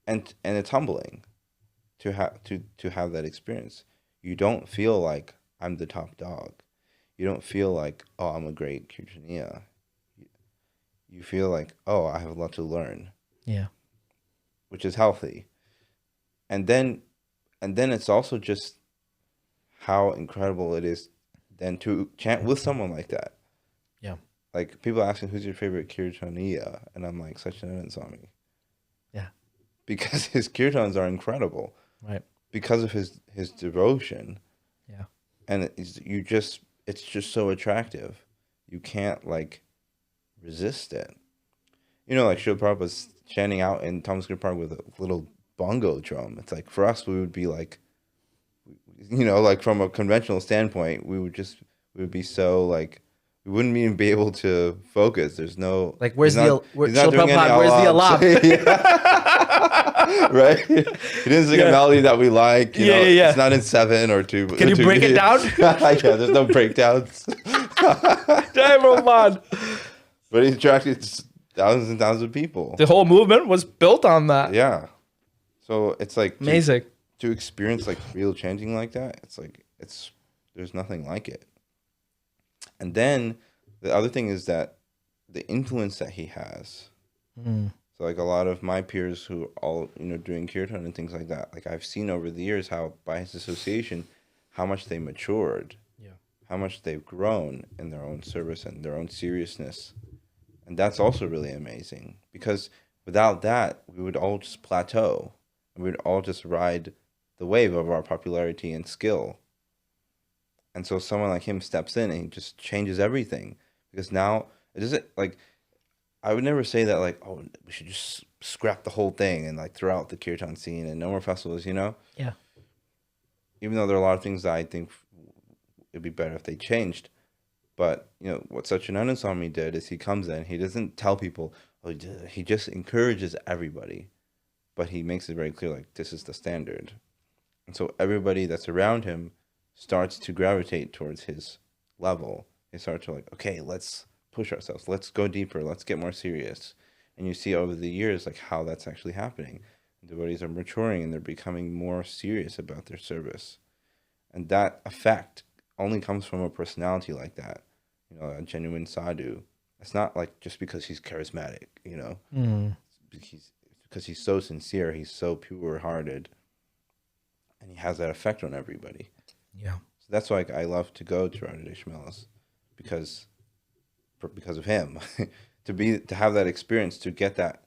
And it's humbling to have that experience. You don't feel like I'm the top dog. You don't feel like, oh, I'm a great kirtaniya. You feel like, oh, I have a lot to learn. Yeah. Which is healthy. And then it's also just how incredible it is then to chant with someone like that. Yeah. Like people asking, who's your favorite kirtaniya? And I'm like, Satchidananda Swami. Yeah. Because his kirtans are incredible. Right. Because of his devotion. Yeah. And it's just so attractive. You can't like resist it. Like Srila Prabhupada's chanting out in Thomas Square Park with a little bongo drum. It's like for us, we would be like, like from a conventional standpoint, we would be so like, we wouldn't even be able to focus. There's no Like where's Srila Prabhupada? Where's the alap? Right? He didn't sing a melody that we like. Yeah. It's not in 7 or 2. Can you break it down? Yeah, there's no breakdowns. Damn, Prabhupada. But he attracted thousands and thousands of people. The whole movement was built on that. Yeah. So it's like Amazing. To experience like real chanting like that, it's like there's nothing like it. And then the other thing is that the influence that he has. So like a lot of my peers who are all, doing kirtan and things like that, like I've seen over the years how by his association, how much they matured, how much they've grown in their own service and their own seriousness. And that's also really amazing because without that, we would all just plateau and we would all just ride the wave of our popularity and skill. And so someone like him steps in and he just changes everything because now it isn't like, I would never say that like, oh, we should just scrap the whole thing and like throw out the kirtan scene and no more festivals, Yeah. Even though there are a lot of things that I think it'd be better if they changed. But, what Satchidananda Swami did is he comes in, he doesn't tell people, he just encourages everybody. But he makes it very clear, like, this is the standard. And so everybody that's around him starts to gravitate towards his level. They start to like, okay, let's push ourselves. Let's go deeper. Let's get more serious. And you see over the years, like, how that's actually happening. Devotees are maturing and they're becoming more serious about their service. And that effect only comes from a personality like that. A genuine sadhu It's not like just because he's charismatic, you know. Mm. He's because he's so sincere, he's so pure-hearted, and he has that effect on everybody. Yeah. So that's why I love to go to Radha Ishmaelis, because because of him, to have that experience, to get that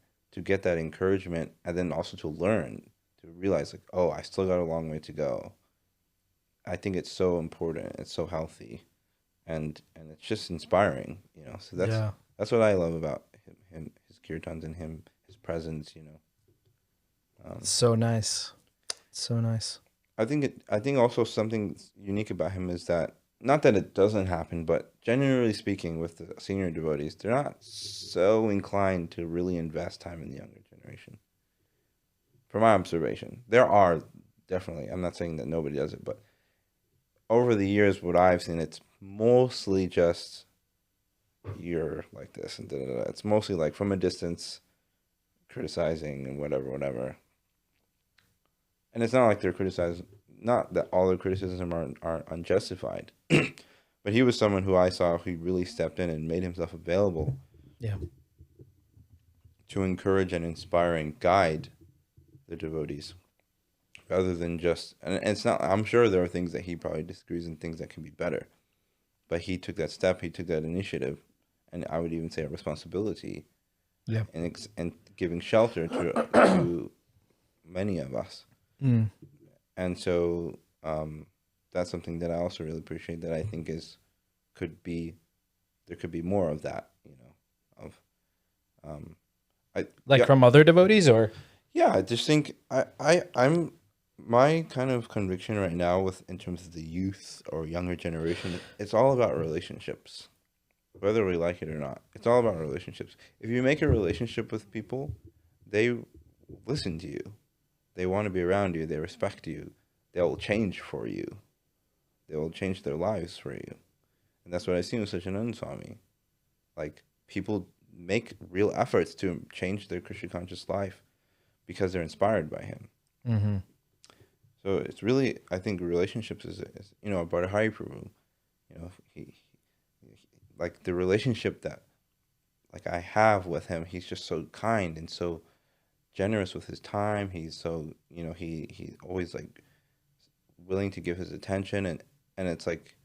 encouragement, and then also to learn, to realize like, oh, I still got a long way to go. I think it's so important. It's so healthy, and it's just inspiring, you know. So Yeah. that's what I love about him, his kirtans, and his presence, you know. So nice. So nice. I think also something unique about him is that, not that it doesn't happen, but generally speaking, with the senior devotees, they're not so inclined to really invest time in the younger generation. From my observation, there are definitely. I'm not saying that nobody does it, but over the years, what I've seen, it's mostly just you're like this and da da da. It's mostly like from a distance, criticizing and whatever. And it's not like they're criticizing. Not that all their criticism are unjustified, but he was someone who I saw who really stepped in and made himself available. Yeah. To encourage and inspire and guide the devotees, rather than just, and it's not, I'm sure there are things that he probably disagrees and things that can be better, but he took that step, he took that initiative, and I would even say a responsibility, Yeah. and giving shelter to many of us. Mm. And so that's something that I also really appreciate, that I think there could be more of that, you know, Like from other devotees, or? yeah, I just think I'm my kind of conviction right now, in terms of the youth or younger generation, it's all about relationships, whether we like it or not. It's all about relationships. If you make a relationship with people, they listen to you, they want to be around you, they respect you, they will change for you, they will change their lives for you, and that's what I see with Sachinanda Swami. Like, people make real efforts to change their Krishna conscious life because they're inspired by him. Mm-hmm. So it's really, I think relationships is you know, about Hari Prabhu, you know, he like the relationship that like I have with him, he's just so kind and so generous with his time. He's so, you know, he's always like willing to give his attention, and it's like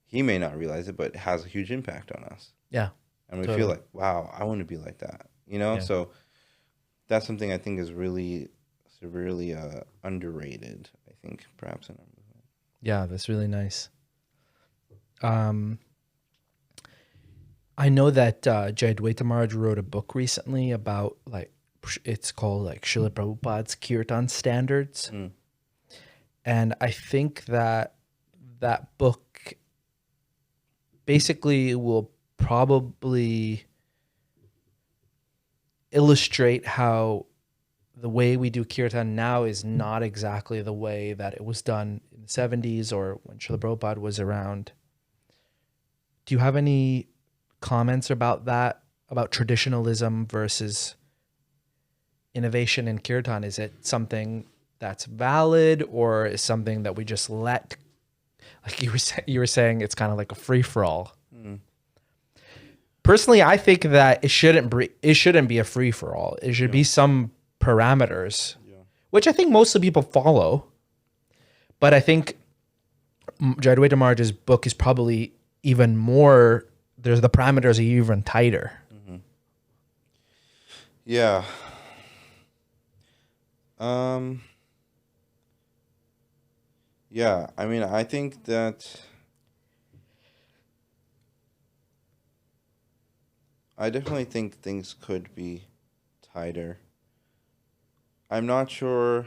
he may not realize it, but it has a huge impact on us. Yeah. And we Totally. feel like, wow, I want to be like that, you know? Yeah. So that's something I think is really severely underrated, I think, perhaps in our movement. Yeah, that's really nice. I know that Jayadvaita Maharaj wrote a book recently about, like, it's called like Srila Prabhupada's Kirtan Standards. Mm. And I think that that book basically will probably illustrate how the way we do kirtan now is not exactly the way that it was done in the 70s or when Srila Prabhupada was around. Do you have any comments about that, about traditionalism versus innovation in kirtan? Is it something that's valid, or is something that we just let, like you were saying, it's kind of like a free-for-all? Mm. Personally, I think that it shouldn't be a free-for-all. It should be some parameters, which I think most of the people follow. But I think Jayadvaita Maharaj's book is probably even more, the parameters are even tighter. Mm-hmm. Yeah. Yeah, I mean, I think that I definitely think things could be tighter. I'm not sure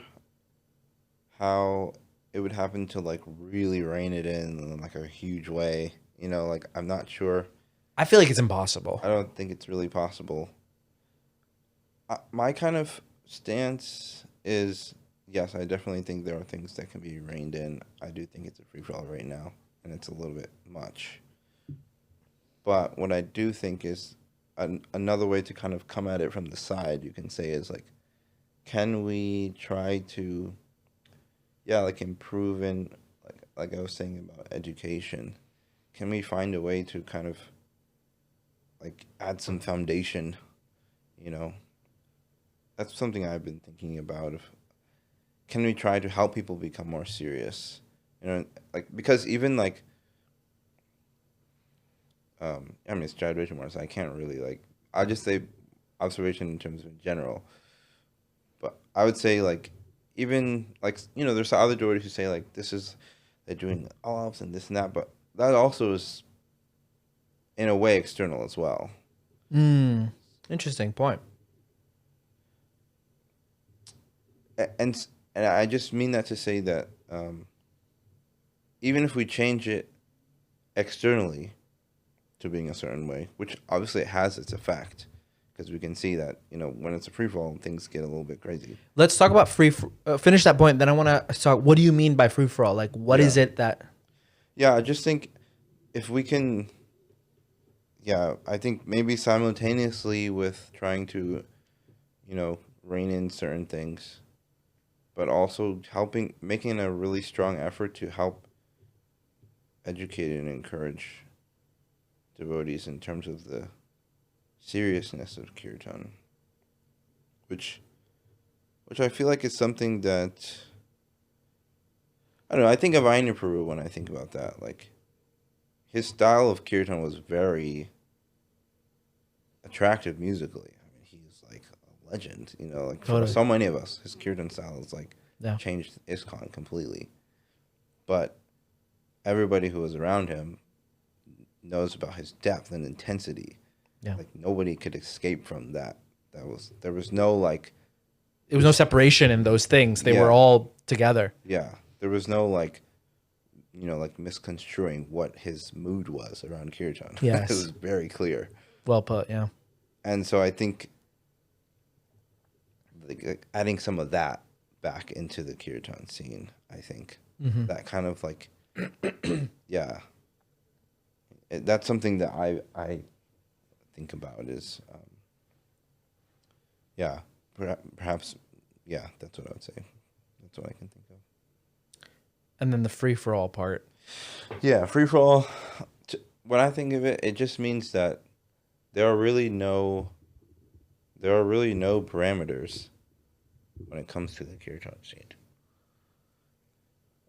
how it would happen to like really rein it in like a huge way. You know, like I'm not sure. I feel like it's impossible. I don't think it's really possible. My kind of stance is, yes, I definitely think there are things that can be reined in. I do think it's a free-for-all right now, and it's a little bit much. But what I do think is another way to kind of come at it from the side, you can say, is like, can we try to, like improve in, like I was saying about education, can we find a way to kind of like add some foundation, you know. That's something I've been thinking about. If can we try to help people become more serious, you know, like because even like I mean it's graduation more, so I can't really like I'll just say observation in terms of in general, but I would say like even like you know there's other devotees who say like this is they're doing olives and this and that, but that also is in a way external as well. Interesting point. And I just mean that to say that even if we change it externally to being a certain way, which obviously it has its effect, because we can see that you know when it's a free for all, things get a little bit crazy. Let's talk about finish that point. Then I want to talk. What do you mean by free for all? Like, what is it that? Yeah, I just think if we can, yeah, I think maybe simultaneously with trying to, you know, rein in certain things, but also making a really strong effort to help educate and encourage devotees in terms of the seriousness of kirtan, which I feel like is something that I don't know. I think of Aina Prabhu when I think about that. Like his style of kirtan was very attractive musically. I mean, he's like a legend. You know, like for Totally. so many of us, his kirtan style is like Yeah. changed ISKCON completely. But everybody who was around him knows about his depth and intensity. Yeah. Like nobody could escape from that. There was no like There was no separation in those things. They Yeah. were all together. yeah, there was no like you know like misconstruing what his mood was around kirtan. Yes. It was very clear. Well put. Yeah. And so I think like adding some of that back into the kirtan scene, I think that kind of like yeah, that's something that I think about is yeah, perhaps yeah, that's what I would say. That's what I can think of. And then the free for all part. Yeah, free for all. When I think of it, it just means that there are really no parameters when it comes to the kirtan scene.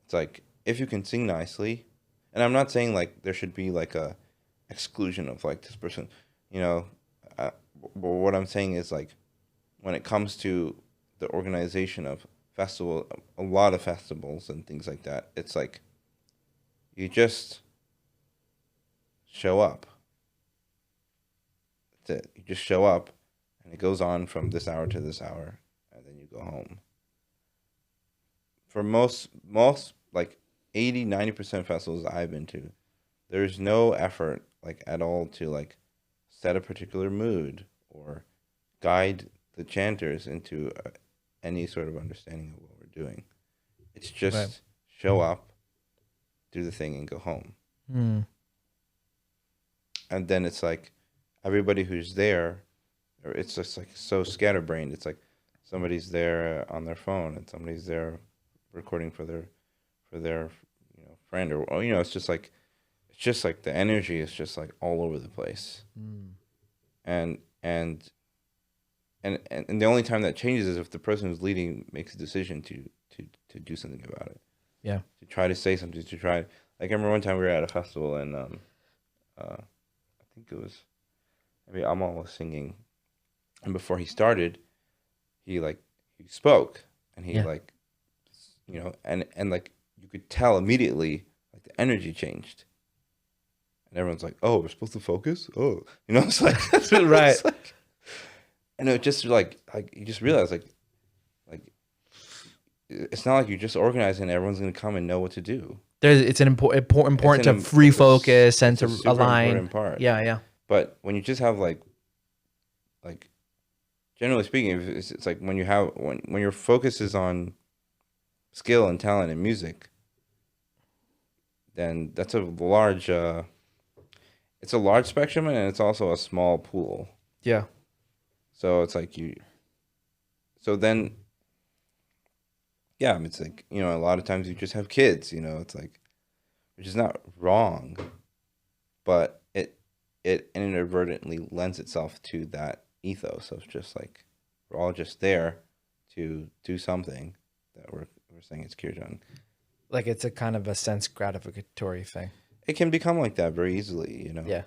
It's like if you can sing nicely, and I'm not saying like there should be like a exclusion of like this person, you know. But what I'm saying is like when it comes to the organization of a lot of festivals and things like that, it's like you just show up. That's it. You just show up, and it goes on from this hour to this hour, and then you go home. For most like 80-90% festivals I've been to, there's no effort like at all to like set a particular mood or guide the chanters into any sort of understanding of what we're doing. It's just Right. show up, do the thing, and go home. And then it's like everybody who's there, or it's just like so scatterbrained. It's like somebody's there on their phone, and somebody's there recording for their you know friend, or you know it's just like the energy is just like all over the place. And the only time that changes is if the person who's leading makes a decision to do something about it. Yeah. To try to say something, to try. Like I remember one time we were at a festival and I think it was maybe Amal was singing, and before he started, he spoke, and he Yeah. like, you know, and like you could tell immediately like the energy changed. And everyone's like, "Oh, we're supposed to focus." Oh, you know, it's like Right. it's like, and it just like you just realize like it's not like you just organize and everyone's gonna come and know what to do. It's an important It's to an free it's a- focus and it's a to super align. important part. Yeah. But when you just have like generally speaking, it's like when you have when your focus is on skill and talent and music, then that's a large it's a large spectrum and it's also a small pool. Yeah. So it's like so then yeah, it's like, you know, a lot of times you just have kids, you know, it's like, which is not wrong, but it inadvertently lends itself to that ethos of just like we're all just there to do something that we're saying it's kirtan. Like it's a kind of a sense gratificatory thing. It can become like that very easily, Yeah.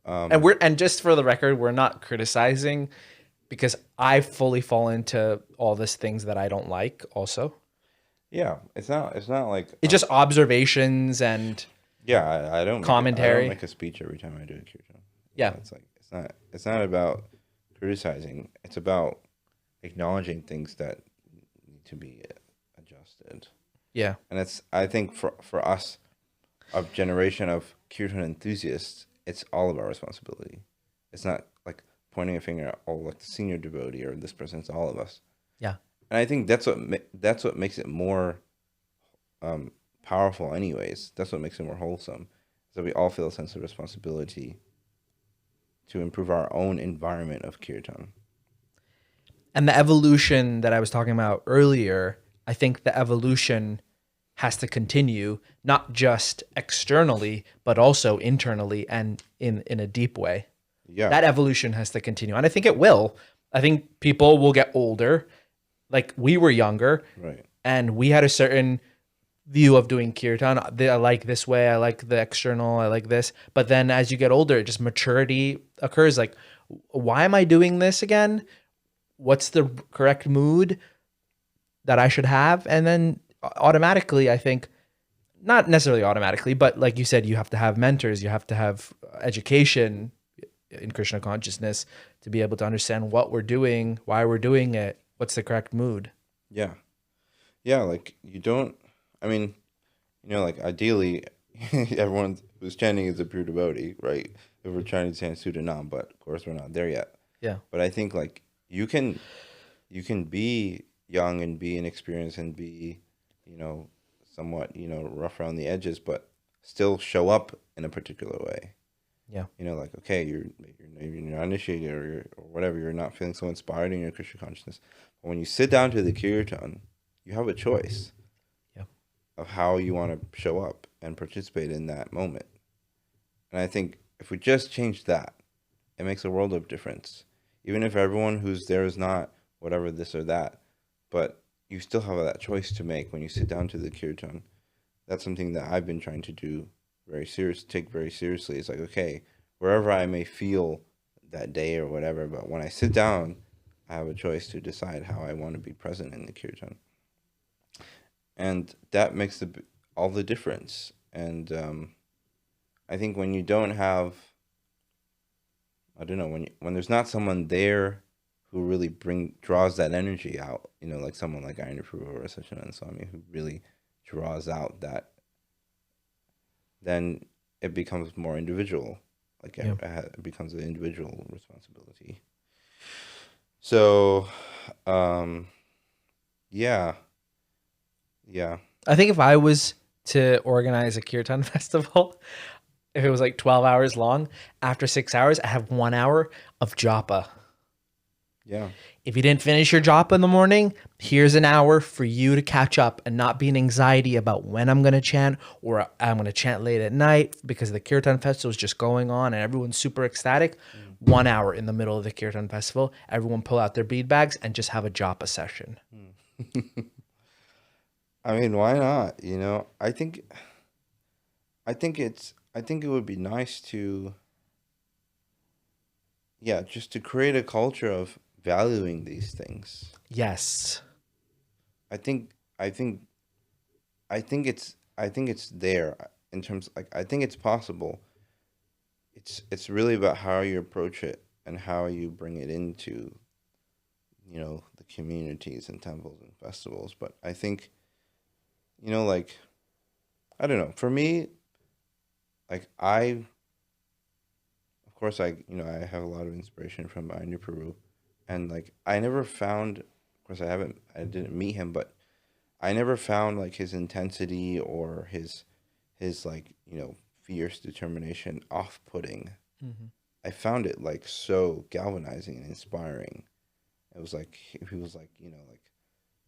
And just for the record, we're not criticizing, because I fully fall into all these things that I don't like also. Yeah, it's not like It's just observations and yeah, I don't commentary. I don't make a speech every time I do a kirtan. Yeah. It's like it's not about criticizing. It's about acknowledging things that need to be adjusted. Yeah. And it's, I think for us, a generation of kirtan enthusiasts, it's all of our responsibility. It's not like pointing a finger at all like the senior devotee or this person. It's all of us. Yeah. And I think that's what makes it more powerful. Anyways, that's what makes it more wholesome. So we all feel a sense of responsibility to improve our own environment of kirtan. And the evolution that I was talking about earlier, I think the evolution has to continue, not just externally, but also internally and in a deep way. Yeah. That evolution has to continue. And I think it will. I think people will get older. Like we were younger. Right. And we had a certain view of doing kirtan. I like this way. I like the external. I like this. But then as you get older, just maturity occurs. Like, why am I doing this again? What's the correct mood that I should have? And then automatically, I think, not necessarily automatically, but like you said, you have to have mentors. You have to have education in Krishna consciousness to be able to understand what we're doing, why we're doing it, what's the correct mood. Yeah. Yeah, like you don't, I mean, you know, like ideally, everyone who's chanting is a pure devotee, right? If we're trying to chant Sudanam, but of course we're not there yet. Yeah. But I think like you can be young and be inexperienced and be, you know, somewhat, you know, rough around the edges, but still show up in a particular way. Yeah. You know, like, okay, you're not initiated or whatever, you're not feeling so inspired in your Krishna consciousness. But when you sit down to the kirtan, you have a choice of how you want to show up and participate in that moment. And I think if we just change that, it makes a world of difference. Even if everyone who's there is not whatever this or that, but you still have that choice to make when you sit down to the kirtan. That's something that I've been trying to do take very seriously. It's like, okay, wherever I may feel that day or whatever, but when I sit down, I have a choice to decide how I want to be present in the kirtan. And that makes all the difference. And I think when you don't have, I don't know, when there's not someone there who really draws that energy out, you know, like someone like Ayana Prabhu or Sachinanda Swami who really draws out that, then it becomes more individual. Like it becomes an individual responsibility. So, yeah. I think if I was to organize a kirtan festival, if it was like 12 hours long, after 6 hours, I have 1 hour of japa. Yeah. If you didn't finish your japa in the morning, here's an hour for you to catch up and not be in anxiety about when I'm going to chant or I'm going to chant late at night because the kirtan festival is just going on and everyone's super ecstatic. 1 hour in the middle of the kirtan festival, everyone pull out their bead bags and just have a japa session. I mean, why not? You know, I think it would be nice to, just to create a culture of valuing these things. Yes. I think it's there in terms, like, I think it's possible. It's really about how you approach it and how you bring it into, you know, the communities and temples and festivals. But I think, you know, like, I don't know, for me, like, of course, I have a lot of inspiration from Ayana Prabhu, and like, I never found, of course, I didn't meet him, but I never found like his intensity or his like, you know, fierce determination off-putting. Mm-hmm. I found it like so galvanizing and inspiring. It was like, he was like, you know, like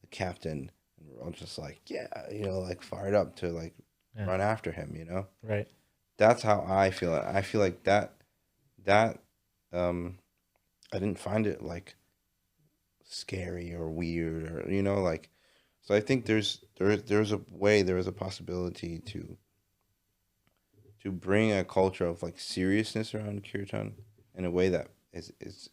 the captain, and we're all just like, yeah, you know, like fired up to like run after him, you know? Right. That's how I feel it. I feel like that that I didn't find it like scary or weird or like. So I think there's a possibility to bring a culture of like seriousness around kirtan in a way that is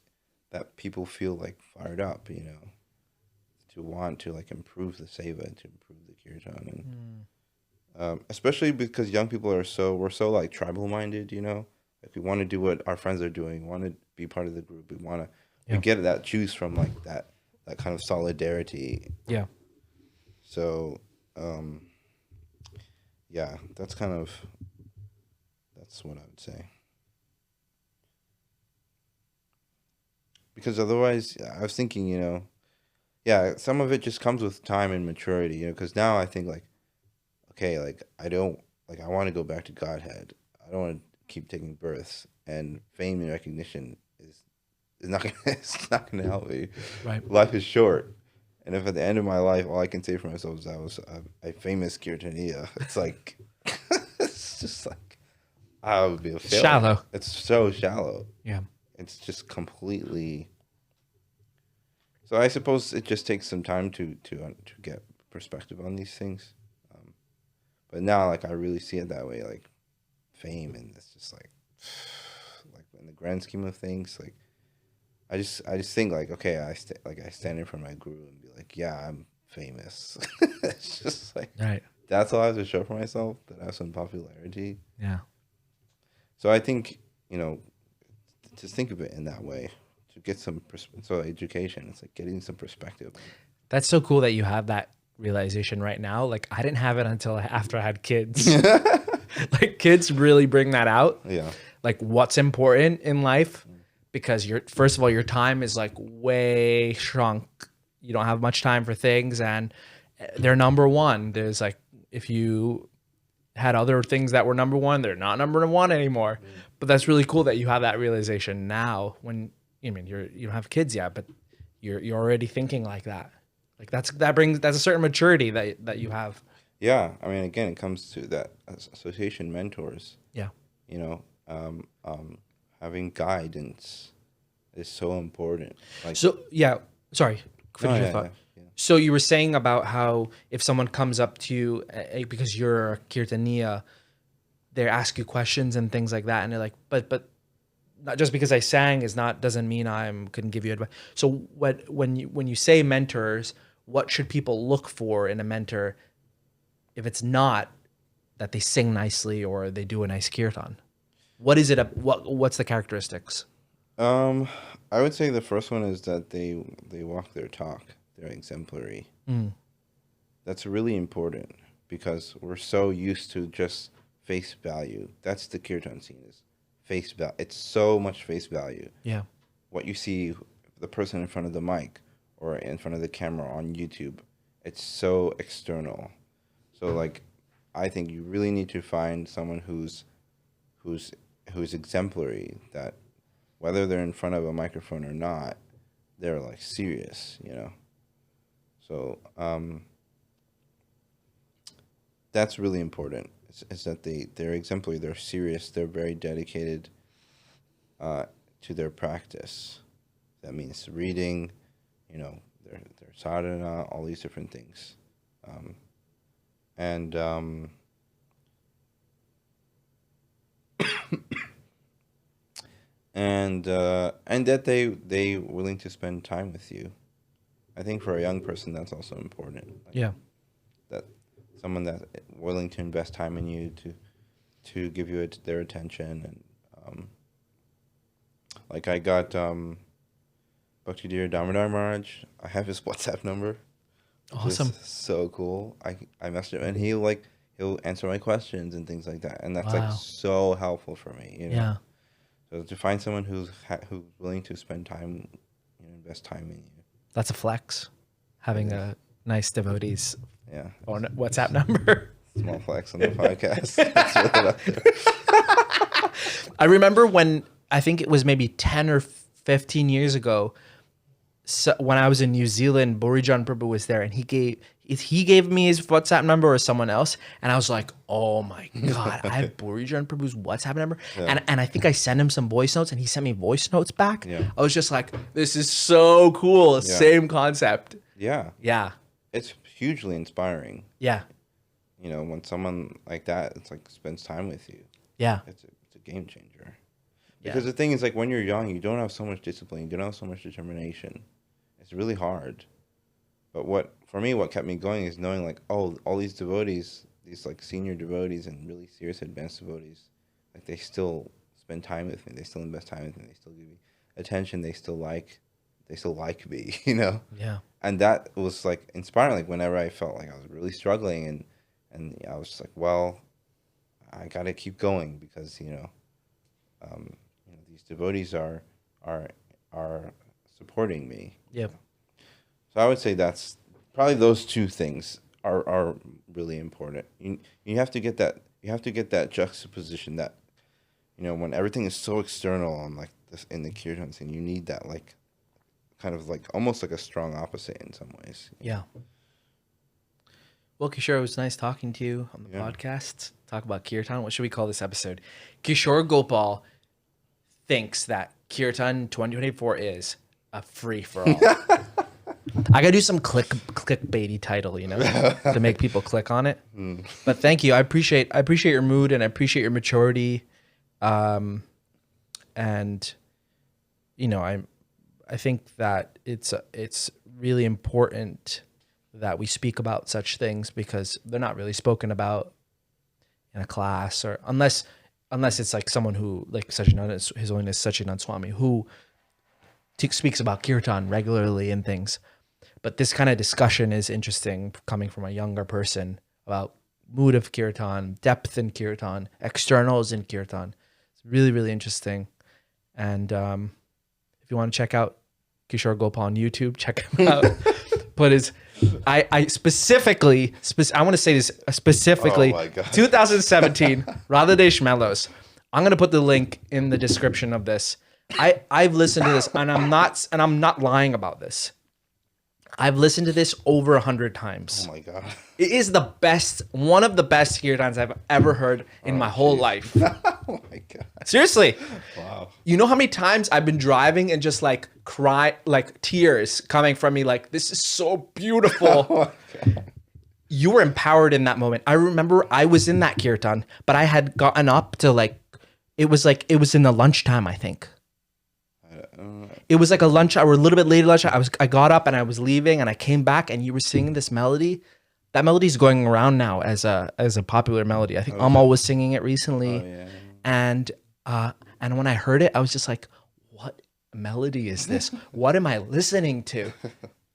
that people feel like fired up, to want to like improve the seva, to improve the kirtan, and especially because young people we're so like tribal minded, like we want to do what our friends are doing, we want to be part of the group, we get that juice from like that kind of solidarity. Yeah. So yeah, that's what I would say. Because otherwise, I was thinking, some of it just comes with time and maturity, because now I think like, okay, like I want to go back to Godhead. I don't want to keep taking births, and fame and recognition is not gonna it's not gonna help me. Right. Life is short, and if at the end of my life all I can say for myself is I was a famous kirtaniya, it's like it's just like I would be a failure. Shallow. It's so shallow. Yeah. It's just completely. So I suppose it just takes some time to get perspective on these things, but now like I really see it that way, like fame, and it's just like in the grand scheme of things, like I just think like, okay, I stand in front of my guru and be like, yeah, I'm famous. It's just like, right. That's all I have to show for myself, that I have some popularity. Yeah. So I think, to think of it in that way, to get some education, it's like getting some perspective. That's so cool that you have that realization right now. Like I didn't have it until after I had kids. Like kids really bring that out. Yeah. Like what's important in life, because first of all, your time is like way shrunk. You don't have much time for things, and they're number one. There's like, if you had other things that were number one, they're not number one anymore. But that's really cool that you have that realization now, when you don't have kids yet, but you're already thinking like that. Like that's a certain maturity that you have. Yeah, I mean, again, it comes to that association mentors. Yeah. Having guidance is so important. Like, so yeah, sorry, finish your thought. Yeah. So you were saying about how if someone comes up to you because you're a kirtaniya, they ask you questions and things like that, and they're like, but not just because I sang doesn't mean I couldn't give you advice. So when you say mentors, what should people look for in a mentor if it's not that they sing nicely or they do a nice kirtan? What is it? What's the characteristics? I would say the first one is that they walk their talk. They're exemplary. That's really important, because we're so used to just face value. That's the kirtan scene, is face value. It's so much face value. Yeah. What you see, the person in front of the mic or in front of the camera on YouTube, it's so external. So like, I think you really need to find someone who's exemplary, that whether they're in front of a microphone or not, they're like serious, So that's really important. Is that they're exemplary, they're serious, they're very dedicated to their practice. That means reading, their sadhana, all these different things, and that they willing to spend time with you. I think for a young person, that's also important. Like, Yeah. That someone that's willing to invest time in you, to give you their attention, and like I got Bhakti Dear Damodar Maharaj. I have his WhatsApp number. Awesome. So cool. I messaged him, and he'll answer my questions and things like that, and that's like so helpful for me. Yeah. So to find someone who's willing to spend time, invest time in you. That's a flex, having a nice devotees Yeah. or WhatsApp number. Small flex on the podcast. Let's put it out there. I remember when, I think it was maybe 10 or 15 years ago, so when I was in New Zealand, Borijan Prabhu was there, and he gave me his WhatsApp number or someone else, and I was like, oh my god, I have Borijan Prabhu's WhatsApp number, and I think I sent him some voice notes, and he sent me voice notes back. I was just like, this is so cool. Same concept. Yeah, it's hugely inspiring. Yeah, You know, when someone like that, it's like spends time with you. yeah, It's a game changer. Because the thing is, like, when you're young, you don't have so much discipline, you don't have so much determination. It's really hard. But what kept me going is knowing, like, oh, all these devotees, these, like, senior devotees and really serious advanced devotees, like, they still spend time with me. They still invest time with me. They still give me attention. They still like me, you know? yeah, And that was, like, inspiring. Like, whenever I felt like I was really struggling and I was just like, well, I got to keep going because, these devotees are supporting me. yep, So I would say that's probably those two things are really important. You have to get that juxtaposition that, when everything is so external and like this in the kirtan scene, you need that like kind of like almost like a strong opposite in some ways. yeah. Well, Kishore, it was nice talking to you on the podcast. Talk about kirtan. What should we call this episode? Kishor Gopal thinks that Kirtan 2024 is a free for all. I gotta do some clickbaity title, to make people click on it. But thank you. I appreciate your mood and I appreciate your maturity. And I think that it's really important that we speak about such things because they're not really spoken about in a class or unless it's like someone who like His Holiness Satchidanand Swami who speaks about kirtan regularly and things. But this kind of discussion is interesting coming from a younger person about mood of kirtan, depth in kirtan, externals in kirtan. It's really, really interesting. And if you want to check out Kishor Gopal on YouTube, check him out. But I specifically, I want to say this specifically, 2017, Radha Desh Mellows. I'm going to put the link in the description of this. I've listened to this and I'm not lying about this. I've listened to this over 100 times. Oh my God. It is one of the best kirtans I've ever heard in my whole life. Oh my God. Seriously. Wow. You know how many times I've been driving and just like cry, like tears coming from me, like, this is so beautiful. Oh my God. You were empowered in that moment. I remember I was in that kirtan, but I had gotten up to it was in the lunchtime, I think. It was like a lunch hour, a little bit later lunch. I got up and I was leaving and I came back and you were singing this melody. That melody is going around now as a popular melody. I think Amal was singing it recently. Oh, yeah. And when I heard it, I was just like, what melody is this? What am I listening to?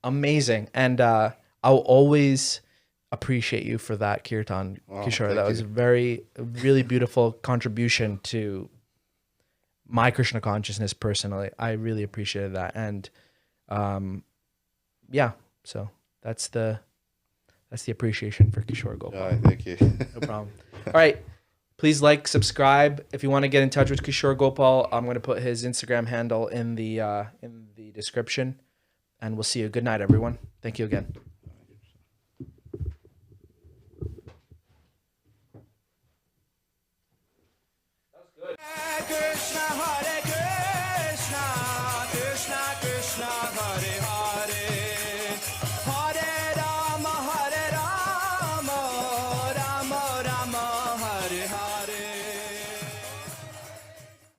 Amazing. And I'll always appreciate you for that, Kirtan, Kishore. That was a really beautiful contribution to my Krishna consciousness personally. I really appreciated that. And so that's the appreciation for Kishor Gopal. Thank you. No problem. All right. Please like, subscribe. If you want to get in touch with Kishor Gopal, I'm going to put his Instagram handle in the description. And we'll see you. Good night, everyone. Thank you again.